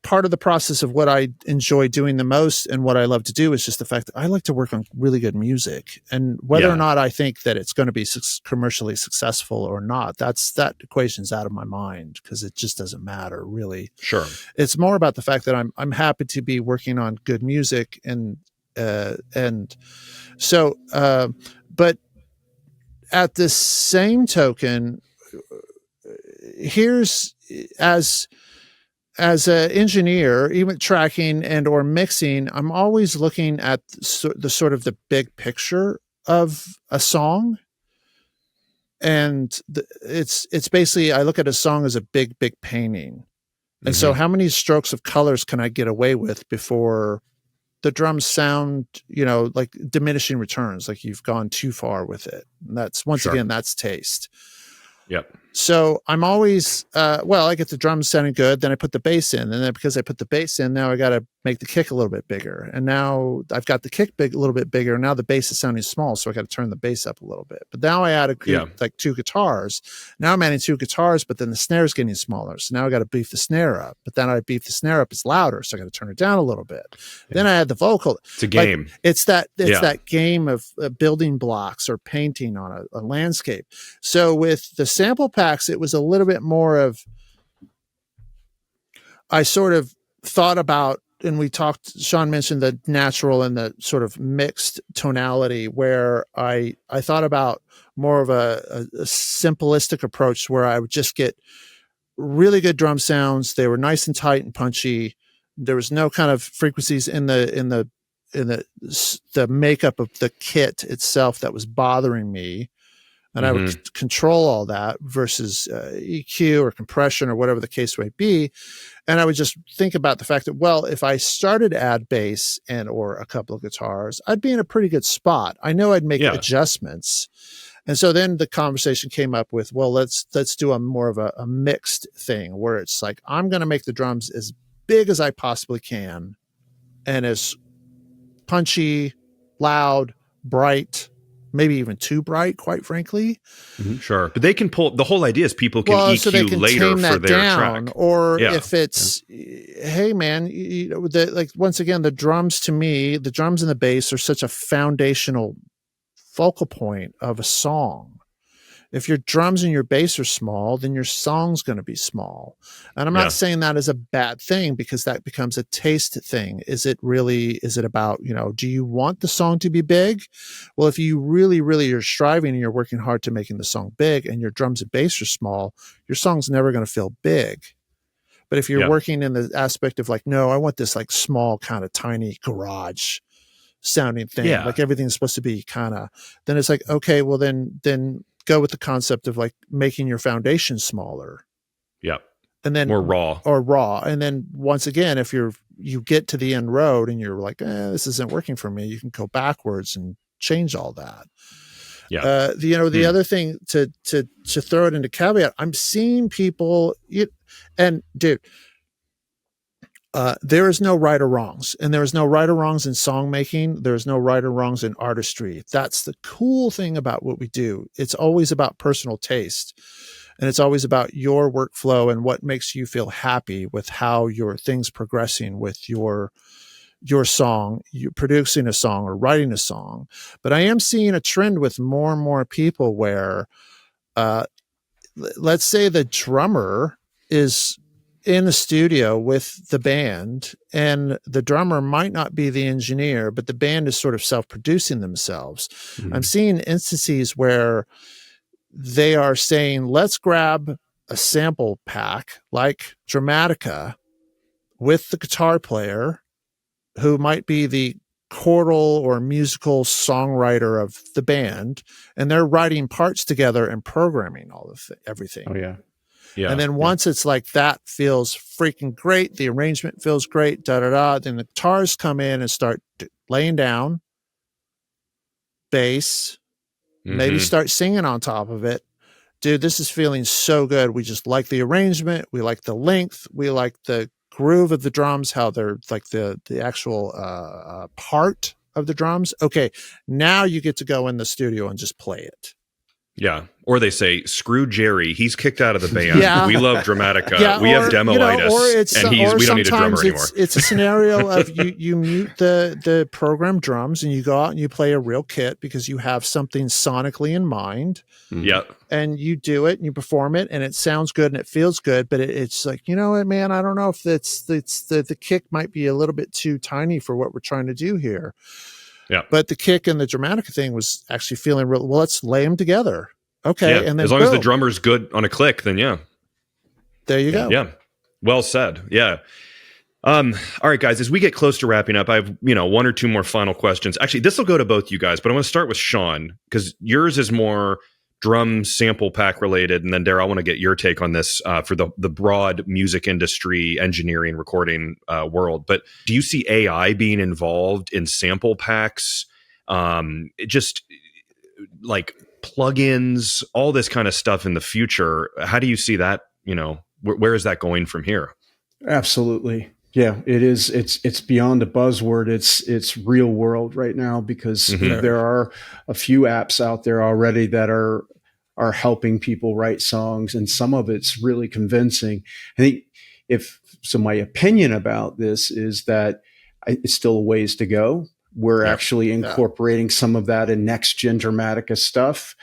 part of the process of what I enjoy doing the most and what I love to do is just the fact that I like to work on really good music, and whether or not I think that it's going to be commercially successful or not, that equation's out of my mind because it just doesn't matter really. Sure. It's more about the fact that I'm happy to be working on good music and so, but at the same token, here's as an engineer, even tracking and or mixing, I'm always looking at the sort of the big picture of a song. And it's basically, I look at a song as a big painting. And so how many strokes of colors can I get away with before the drums sound, like diminishing returns, like you've gone too far with it. And that's, once again, that's taste. Yep. So I'm always, I get the drums sounding good. Then I put the bass in. And then because I put the bass in, now I got to make the kick a little bit bigger. And now I've got the kick a little bit bigger. Now the bass is sounding small. So I got to turn the bass up a little bit. But now I added like 2 guitars. Now I'm adding 2 guitars, but then the snare is getting smaller. So now I got to beef the snare up. But then I beef the snare up, it's louder. So I got to turn it down a little bit. Yeah. Then I add the vocal. It's a game. Like, it's that game of building blocks or painting on a landscape. So with the sample packs, it was a little bit more of, I sort of thought about, and we talked, Shawn mentioned the natural and the sort of mixed tonality, where I thought about more of a simplistic approach where I would just get really good drum sounds. They were nice and tight and punchy. There was no kind of frequencies in the makeup of the kit itself that was bothering me. And I would control all that versus EQ or compression or whatever the case may be. And I would just think about the fact that, well, if I started to add bass or a couple of guitars, I'd be in a pretty good spot. I know I'd make adjustments. And so then the conversation came up with, well, let's do a more of a mixed thing where it's like, I'm going to make the drums as big as I possibly can and as punchy, loud, bright, maybe even too bright, quite frankly. Sure. But they can pull, the whole idea is people can EQ so they can later tame that for their down, track. Or if it's, hey man, like once again, the drums to me, the drums and the bass are such a foundational focal point of a song. If your drums and your bass are small, then your song's going to be small. And I'm not saying that is a bad thing, because that becomes a taste thing. Is it about, do you want the song to be big? Well, if you really, really are striving and you're working hard to making the song big and your drums and bass are small, your song's never going to feel big. But if you're working in the aspect of like, no, I want this like small kind of tiny garage sounding thing, like everything's supposed to be kind of, then it's like, okay, well then go with the concept of like making your foundation smaller. Yeah. And then more raw. And then once again, if you get to the end road and you're like, this isn't working for me, you can go backwards and change all that. Yeah. The other thing to throw it into caveat, I'm seeing people, and dude, there is no right or wrongs, and there is no right or wrongs in song making. There's no right or wrongs in artistry. That's the cool thing about what we do. It's always about personal taste, and it's always about your workflow and what makes you feel happy with how your thing's progressing with your song, you producing a song or writing a song. But I am seeing a trend with more and more people where, let's say the drummer is in the studio with the band, and the drummer might not be the engineer, but the band is sort of self-producing themselves. I'm seeing instances where they are saying, let's grab a sample pack like Drumatica with the guitar player who might be the chordal or musical songwriter of the band, and they're writing parts together and programming everything. Oh yeah. Yeah. And then once it's like that feels freaking great, the arrangement feels great, then the guitars come in and start laying down bass, maybe start singing on top of it. Dude, this is feeling so good. We just like the arrangement. We like the length. We like the groove of the drums, how they're like the actual part of the drums. Okay, now you get to go in the studio and just play it. Yeah. Or they say, screw Jerry. He's kicked out of the band. We love Drumatica. We have demoitis. And we don't need a drummer anymore. It's a scenario of you mute the program drums and you go out and you play a real kit because you have something sonically in mind. Yeah. And you do it and you perform it and it sounds good and it feels good. But it's like, you know what, man, I don't know if the kick might be a little bit too tiny for what we're trying to do here. Yeah. But the kick and the Drumatica thing was actually feeling real. Well, let's lay them together. Okay. Yeah. And then as long as the drummer's good on a click, then there you go. Yeah. Well said. Yeah. All right, guys, as we get close to wrapping up, I have, one or two more final questions. Actually, this will go to both you guys, but I want to start with Shawn, because yours is more drum sample pack related. And then Darrell, I want to get your take on this for the broad music industry, engineering, recording world. But do you see AI being involved in sample packs? Just like plugins, all this kind of stuff in the future. How do you see that? Where is that going from here? Absolutely. Yeah, it is. It's beyond a buzzword. It's real world right now, because there are a few apps out there already that are helping people write songs, and some of it's really convincing. I think my opinion about this is that it's still a ways to go. We're actually incorporating some of that in next gen Drumatica stuff.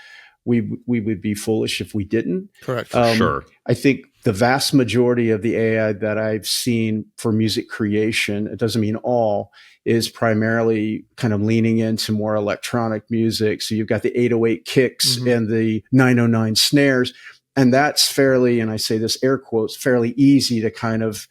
We would be foolish if we didn't. Correct. Sure. I think the vast majority of the AI that I've seen for music creation, it doesn't mean all, is primarily kind of leaning into more electronic music. So you've got the 808 kicks and the 909 snares. And that's fairly, and I say this air quotes, fairly easy to kind of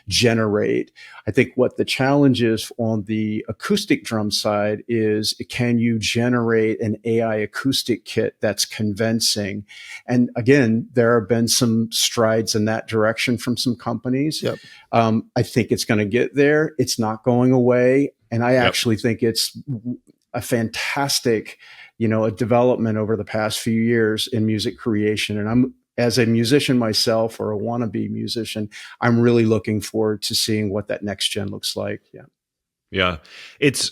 generate. I think what the challenge is on the acoustic drum side is, can you generate an AI acoustic kit that's convincing? And again, there have been some strides in that direction from some companies. Yep. I think it's going to get there. It's not going away. And I actually think it's a fantastic, a development over the past few years in music creation. And I'm, as a musician myself, or a wannabe musician, I'm really looking forward to seeing what that next gen looks like. Yeah. Yeah. It's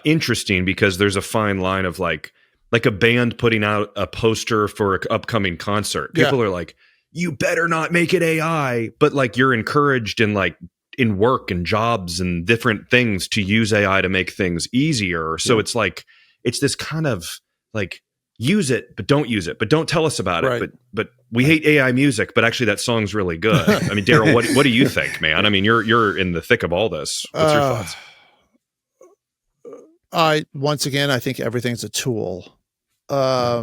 interesting because there's a fine line of like a band putting out a poster for an upcoming concert. People are like, you better not make it AI, but like you're encouraged in work and jobs and different things to use AI to make things easier. So it's like, it's this kind of like, use it, but don't use it, but don't tell us about it. But we hate AI music, but actually that song's really good. I mean, Darrell, what do you think, man? I mean, you're in the thick of all this. What's your thoughts? Once again, I think everything's a tool. I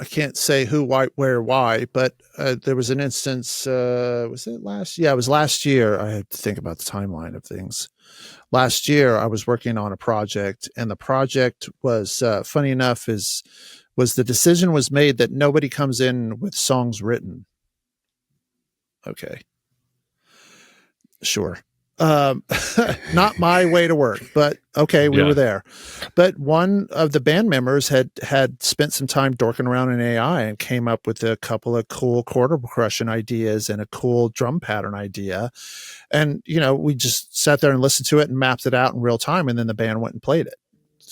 can't say who, why, where, why, but there was an instance, was it last? Yeah, it was last year. I had to think about the timeline of things. Last year, I was working on a project, and the project was, funny enough, was the decision was made that nobody comes in with songs written. Okay. Sure. Not my way to work, but okay, we were there. But one of the band members had spent some time dorking around in AI and came up with a couple of cool chord progression ideas and a cool drum pattern idea. And, we just sat there and listened to it and mapped it out in real time. And then the band went and played it.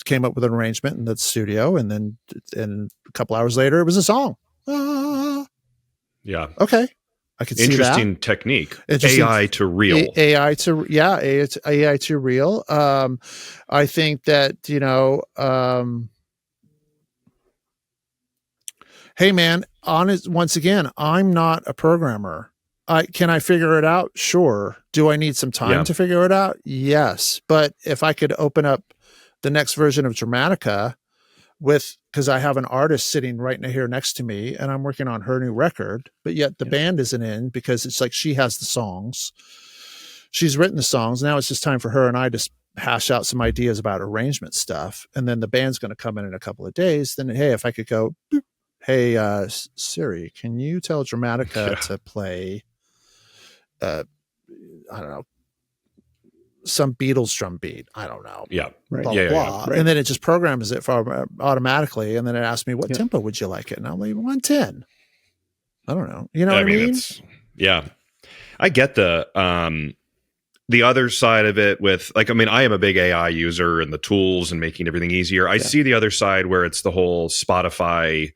Came up with an arrangement in the studio. And then a couple hours later, it was a song. Yeah. Okay. I could see that. Interesting technique. AI to real. AI to real. I think that, hey man, once again, I'm not a programmer. Can I figure it out? Sure. Do I need some time to figure it out? Yes. But if I could open up the next version of Drumatica because I have an artist sitting right here next to me and I'm working on her new record, but yet the band isn't in because it's like she has the songs. She's written the songs. Now it's just time for her and I to hash out some ideas about arrangement stuff. And then the band's going to come in a couple of days. Then, hey, if I could go, boop, hey, Siri, can you tell Drumatica to play, I don't know, some Beatles drum beat. I don't know. Yeah. Right. Blah, Yeah. blah. Right. And then it just programs it for automatically. And then it asks me, what tempo would you like it? And I'm like, 110. I don't know. You know what I mean? I get the other side of it with I am a big AI user and the tools and making everything easier. I see the other side where it's the whole Spotify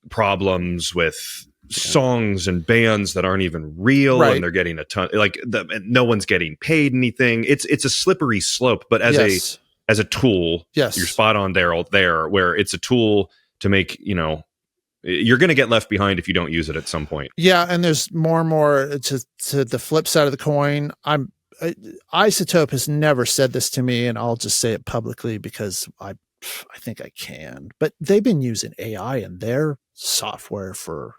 problems with songs and bands that aren't even real and they're getting a ton no one's getting paid anything. It's a slippery slope, but as a tool, you're spot on there where it's a tool to make, you're going to get left behind if you don't use it at some point. Yeah. And there's more and more to the flip side of the coin. Isotope has never said this to me, and I'll just say it publicly because I think I can, but they've been using AI in their software for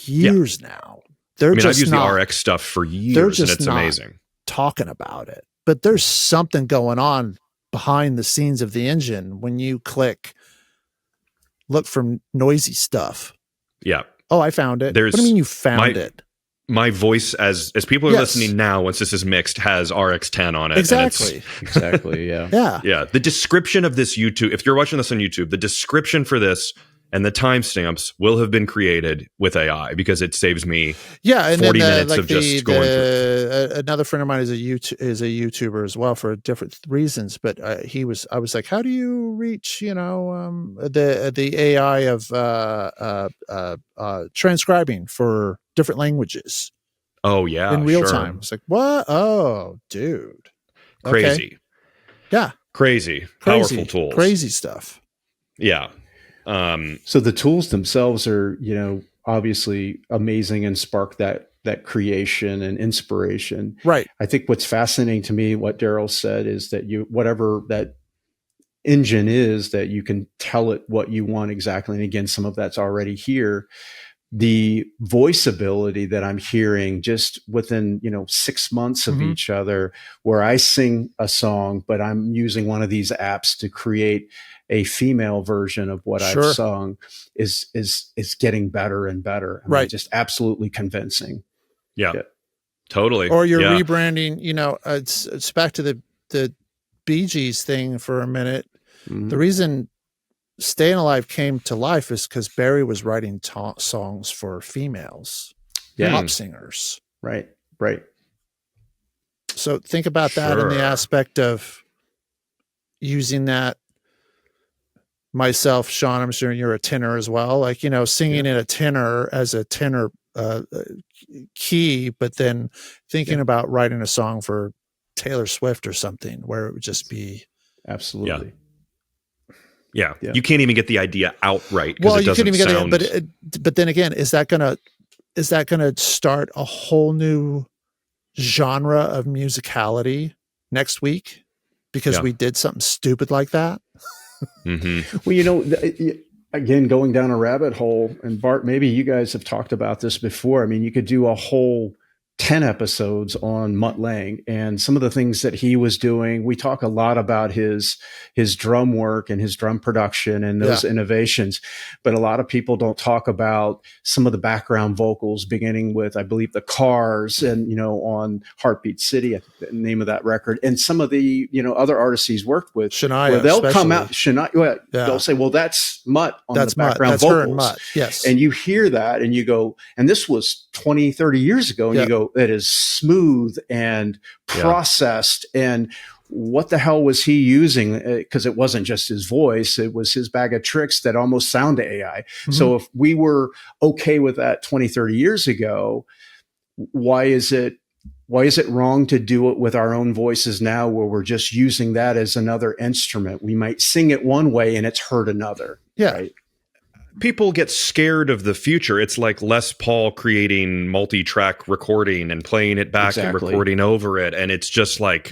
years now. They're I mean, I've just used not the RX stuff for years, and it's not amazing. talking about it. But there's something going on behind the scenes of the engine when you look for noisy stuff. Yeah. Oh, I found it. There's what do you mean you found it? My voice, as people are Yes. listening now, once this is mixed, has RX10 on it. Exactly. Exactly. Yeah. Yeah. Yeah. The description of this YouTube, if you're watching this on YouTube, the description for this and the timestamps will have been created with AI because it saves me Yeah, and 40 then minutes of just going through. Another friend of mine is a YouTuber as well for different reasons. But I was like, how do you reach the AI of transcribing for different languages Oh, yeah. in real sure. time? It's like, what? Oh, dude, Crazy. Okay. Yeah, Crazy. Powerful tools. crazy stuff. Yeah. So the tools themselves are, obviously amazing and spark that creation and inspiration. Right. I think what's fascinating to me, what Darrell said, is that whatever that engine is, that you can tell it what you want exactly. And again, some of that's already here. The voice ability that I'm hearing just within, 6 months of each other, where I sing a song, but I'm using one of these apps to create a female version of what I've sung is getting better and better. I mean, just absolutely convincing. Yeah. Totally. Or you're rebranding, it's back to the Bee Gees thing for a minute. Mm-hmm. The reason Staying Alive came to life is because Barry was writing songs for females, pop singers. Right. So think about that in the aspect of using that. Myself, Shawn, I'm sure you're a tenor as well. Like, singing in a tenor as a tenor key, but then thinking about writing a song for Taylor Swift or something where it would just be. Absolutely. Yeah. You can't even get the idea outright. Well, you couldn't even get it, but then again, is that gonna start a whole new genre of musicality next week because we did something stupid like that? Mm-hmm. Well, again, going down a rabbit hole, and Bart, maybe you guys have talked about this before. I mean, you could do a whole 10 episodes on Mutt Lange and some of the things that he was doing. We talk a lot about his drum work and his drum production and those innovations, but a lot of people don't talk about some of the background vocals, beginning with, I believe, the Cars and, on Heartbeat City, I think the name of that record, and some of the, other artists he's worked with. Shania, where they'll especially. come out, Shania, they'll say, well, that's Mutt on the background That's vocals. Her and Mutt. Yes. And you hear that and you go, and this was 20, 30 years ago, and you go, that is smooth and processed. And what the hell was he using? Because it wasn't just his voice, it was his bag of tricks that almost sound AI. Mm-hmm. So if we were okay with that 20, 30 years ago, why is it wrong to do it with our own voices now, where we're just using that as another instrument? We might sing it one way and it's heard another. Yeah. Right? People get scared of the future. It's like Les Paul creating multi-track recording and playing it back and recording over it. And it's just like,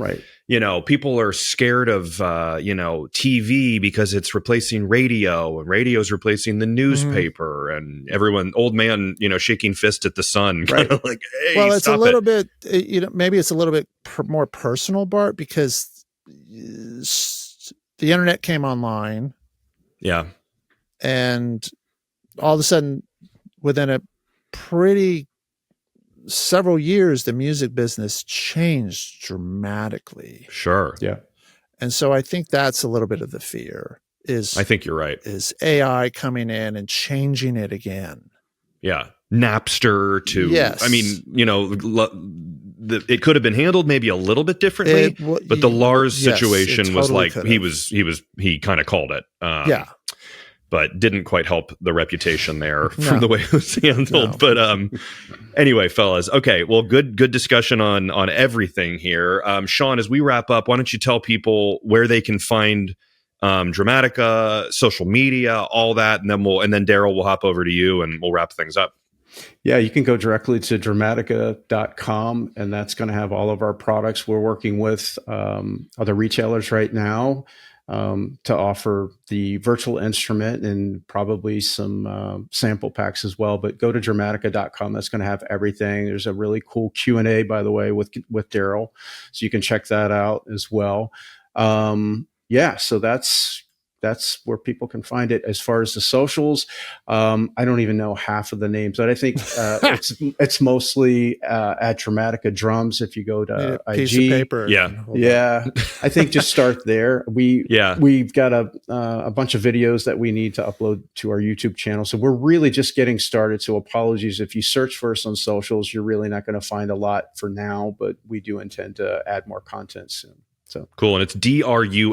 people are scared of, TV because it's replacing radio, and radio's replacing the newspaper, and everyone, old man, shaking fist at the sun, kind of like, hey, well, it's a little bit, maybe it's a little bit more personal, Bart, because the internet came online. Yeah. And all of a sudden, within a pretty several years, the music business changed dramatically. Sure. Yeah. And so I think that's a little bit of the fear I think you're right. Is AI coming in and changing it again. Yeah. Napster to, yes. I mean, it could have been handled maybe a little bit differently, but the Lars situation was like, he kind of called it. But didn't quite help the reputation there from the way it was handled. No. But anyway, fellas, okay, well, good discussion on everything here. Shawn, as we wrap up, why don't you tell people where they can find Drumatica, social media, all that, and then Darrell will hop over to you and we'll wrap things up. Yeah, you can go directly to Drumatica.com, and that's going to have all of our products. We're working with other retailers right now. to offer the virtual instrument and probably some sample packs as well. But go to Drumatica.com. That's going to have everything. There's a really cool Q&A, by the way, with Darrell. So you can check that out as well. So that's where people can find it. As far as the socials, I don't even know half of the names, but I think it's mostly at Drumatica Drums. If you go to IG, piece of paper, I think just start there. We've got a bunch of videos that we need to upload to our YouTube channel, so we're really just getting started. So apologies if you search for us on socials, you're really not going to find a lot for now, but we do intend to add more content soon. So cool. And it's Drumatica,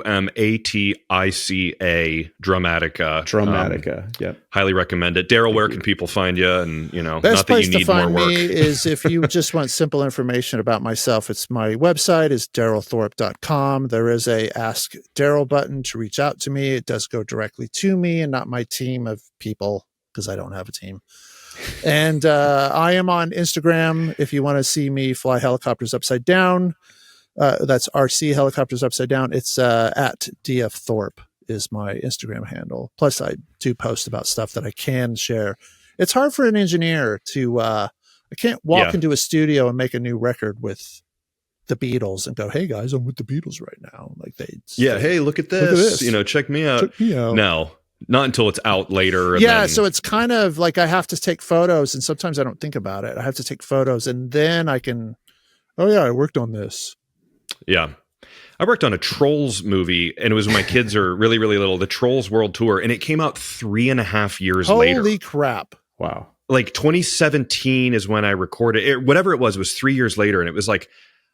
Drumatica. Drumatica. Yep. Highly recommend it. Darrell, where can people find you? And, best not that place you need to find more work. me is if you just want simple information about myself. It's my website is darrellthorp.com. There is a Ask Darrell button to reach out to me. It does go directly to me and not my team of people, because I don't have a team. And I am on Instagram if you want to see me fly helicopters upside down. That's RC Helicopters Upside Down. It's at DF Thorp is my Instagram handle. Plus, I do post about stuff that I can share. It's hard for an engineer to, I can't walk into a studio and make a new record with the Beatles and go, hey guys, I'm with the Beatles right now. Like hey, look at this. Check me out. Check me out. No, not until it's out later. So it's kind of like I have to take photos, and sometimes I don't think about it. I have to take photos, and then I can, I worked on this. Yeah. I worked on a Trolls movie, and it was when my kids are really, really little, the Trolls World Tour, and it came out 3.5 years later. Holy crap. Wow. Like 2017 is when I recorded it. Whatever it was 3 years later, and it was like,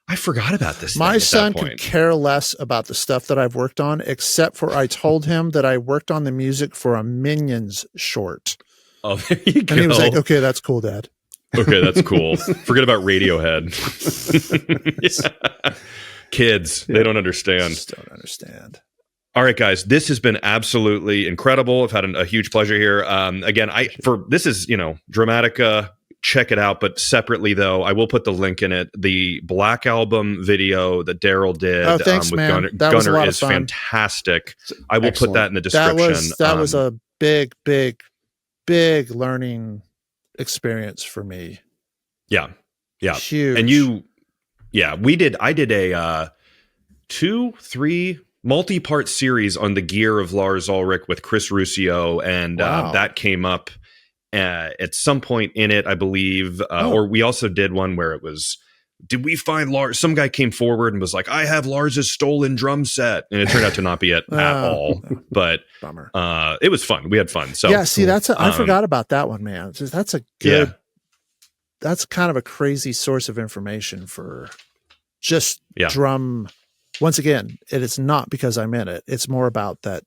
I forgot about this. My son could care less about the stuff that I've worked on, except for I told him that I worked on the music for a Minions short. Oh, there you go. And he was like, okay, that's cool, Dad. Okay, that's cool. Forget about Radiohead. Yeah. Kids, they don't understand. Just don't understand. All right, guys, this has been absolutely incredible. I've had a huge pleasure here. Again, this is Drumatica. Check it out, but separately though, I will put the link in it. The Black Album video that Darrell did thanks, with man. Gunnar is fantastic. I will put that in the description. That was a big learning experience for me. Yeah. Huge. And I did a 2-3 multi-part series on the gear of Lars Ulrich with Chris Ruscio, and that came up at some point in it, I believe. Or we also did one where it was, did we find Lars? Some guy came forward and was like, I have Lars's stolen drum set, and it turned out to not be it at all. But bummer. It was fun. We had fun. So I forgot about that one, man. That's a good. That's kind of a crazy source of information for just drum. Once again, it is not because I'm in it. It's more about that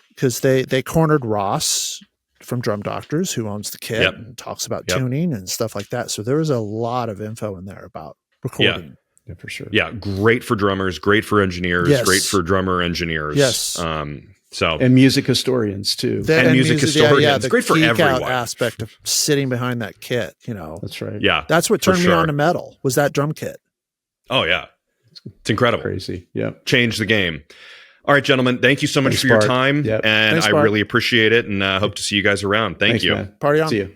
because they cornered Ross from Drum Doctors, who owns the kit and talks about tuning and stuff like that. So there was a lot of info in there about recording. Yeah, for sure. Yeah, great for drummers, great for engineers, great for drummer engineers. Yes. And music historians too. Music historians. The great for geek everyone. out aspect of sitting behind that kit, That's right. Yeah. That's what turned me on to metal, was that drum kit. Oh yeah. It's incredible. Crazy. Yeah. Changed the game. All right, gentlemen. Thank you so much for your time. And I really appreciate it, and hope to see you guys around. Thanks, you. Man. Party on. See you.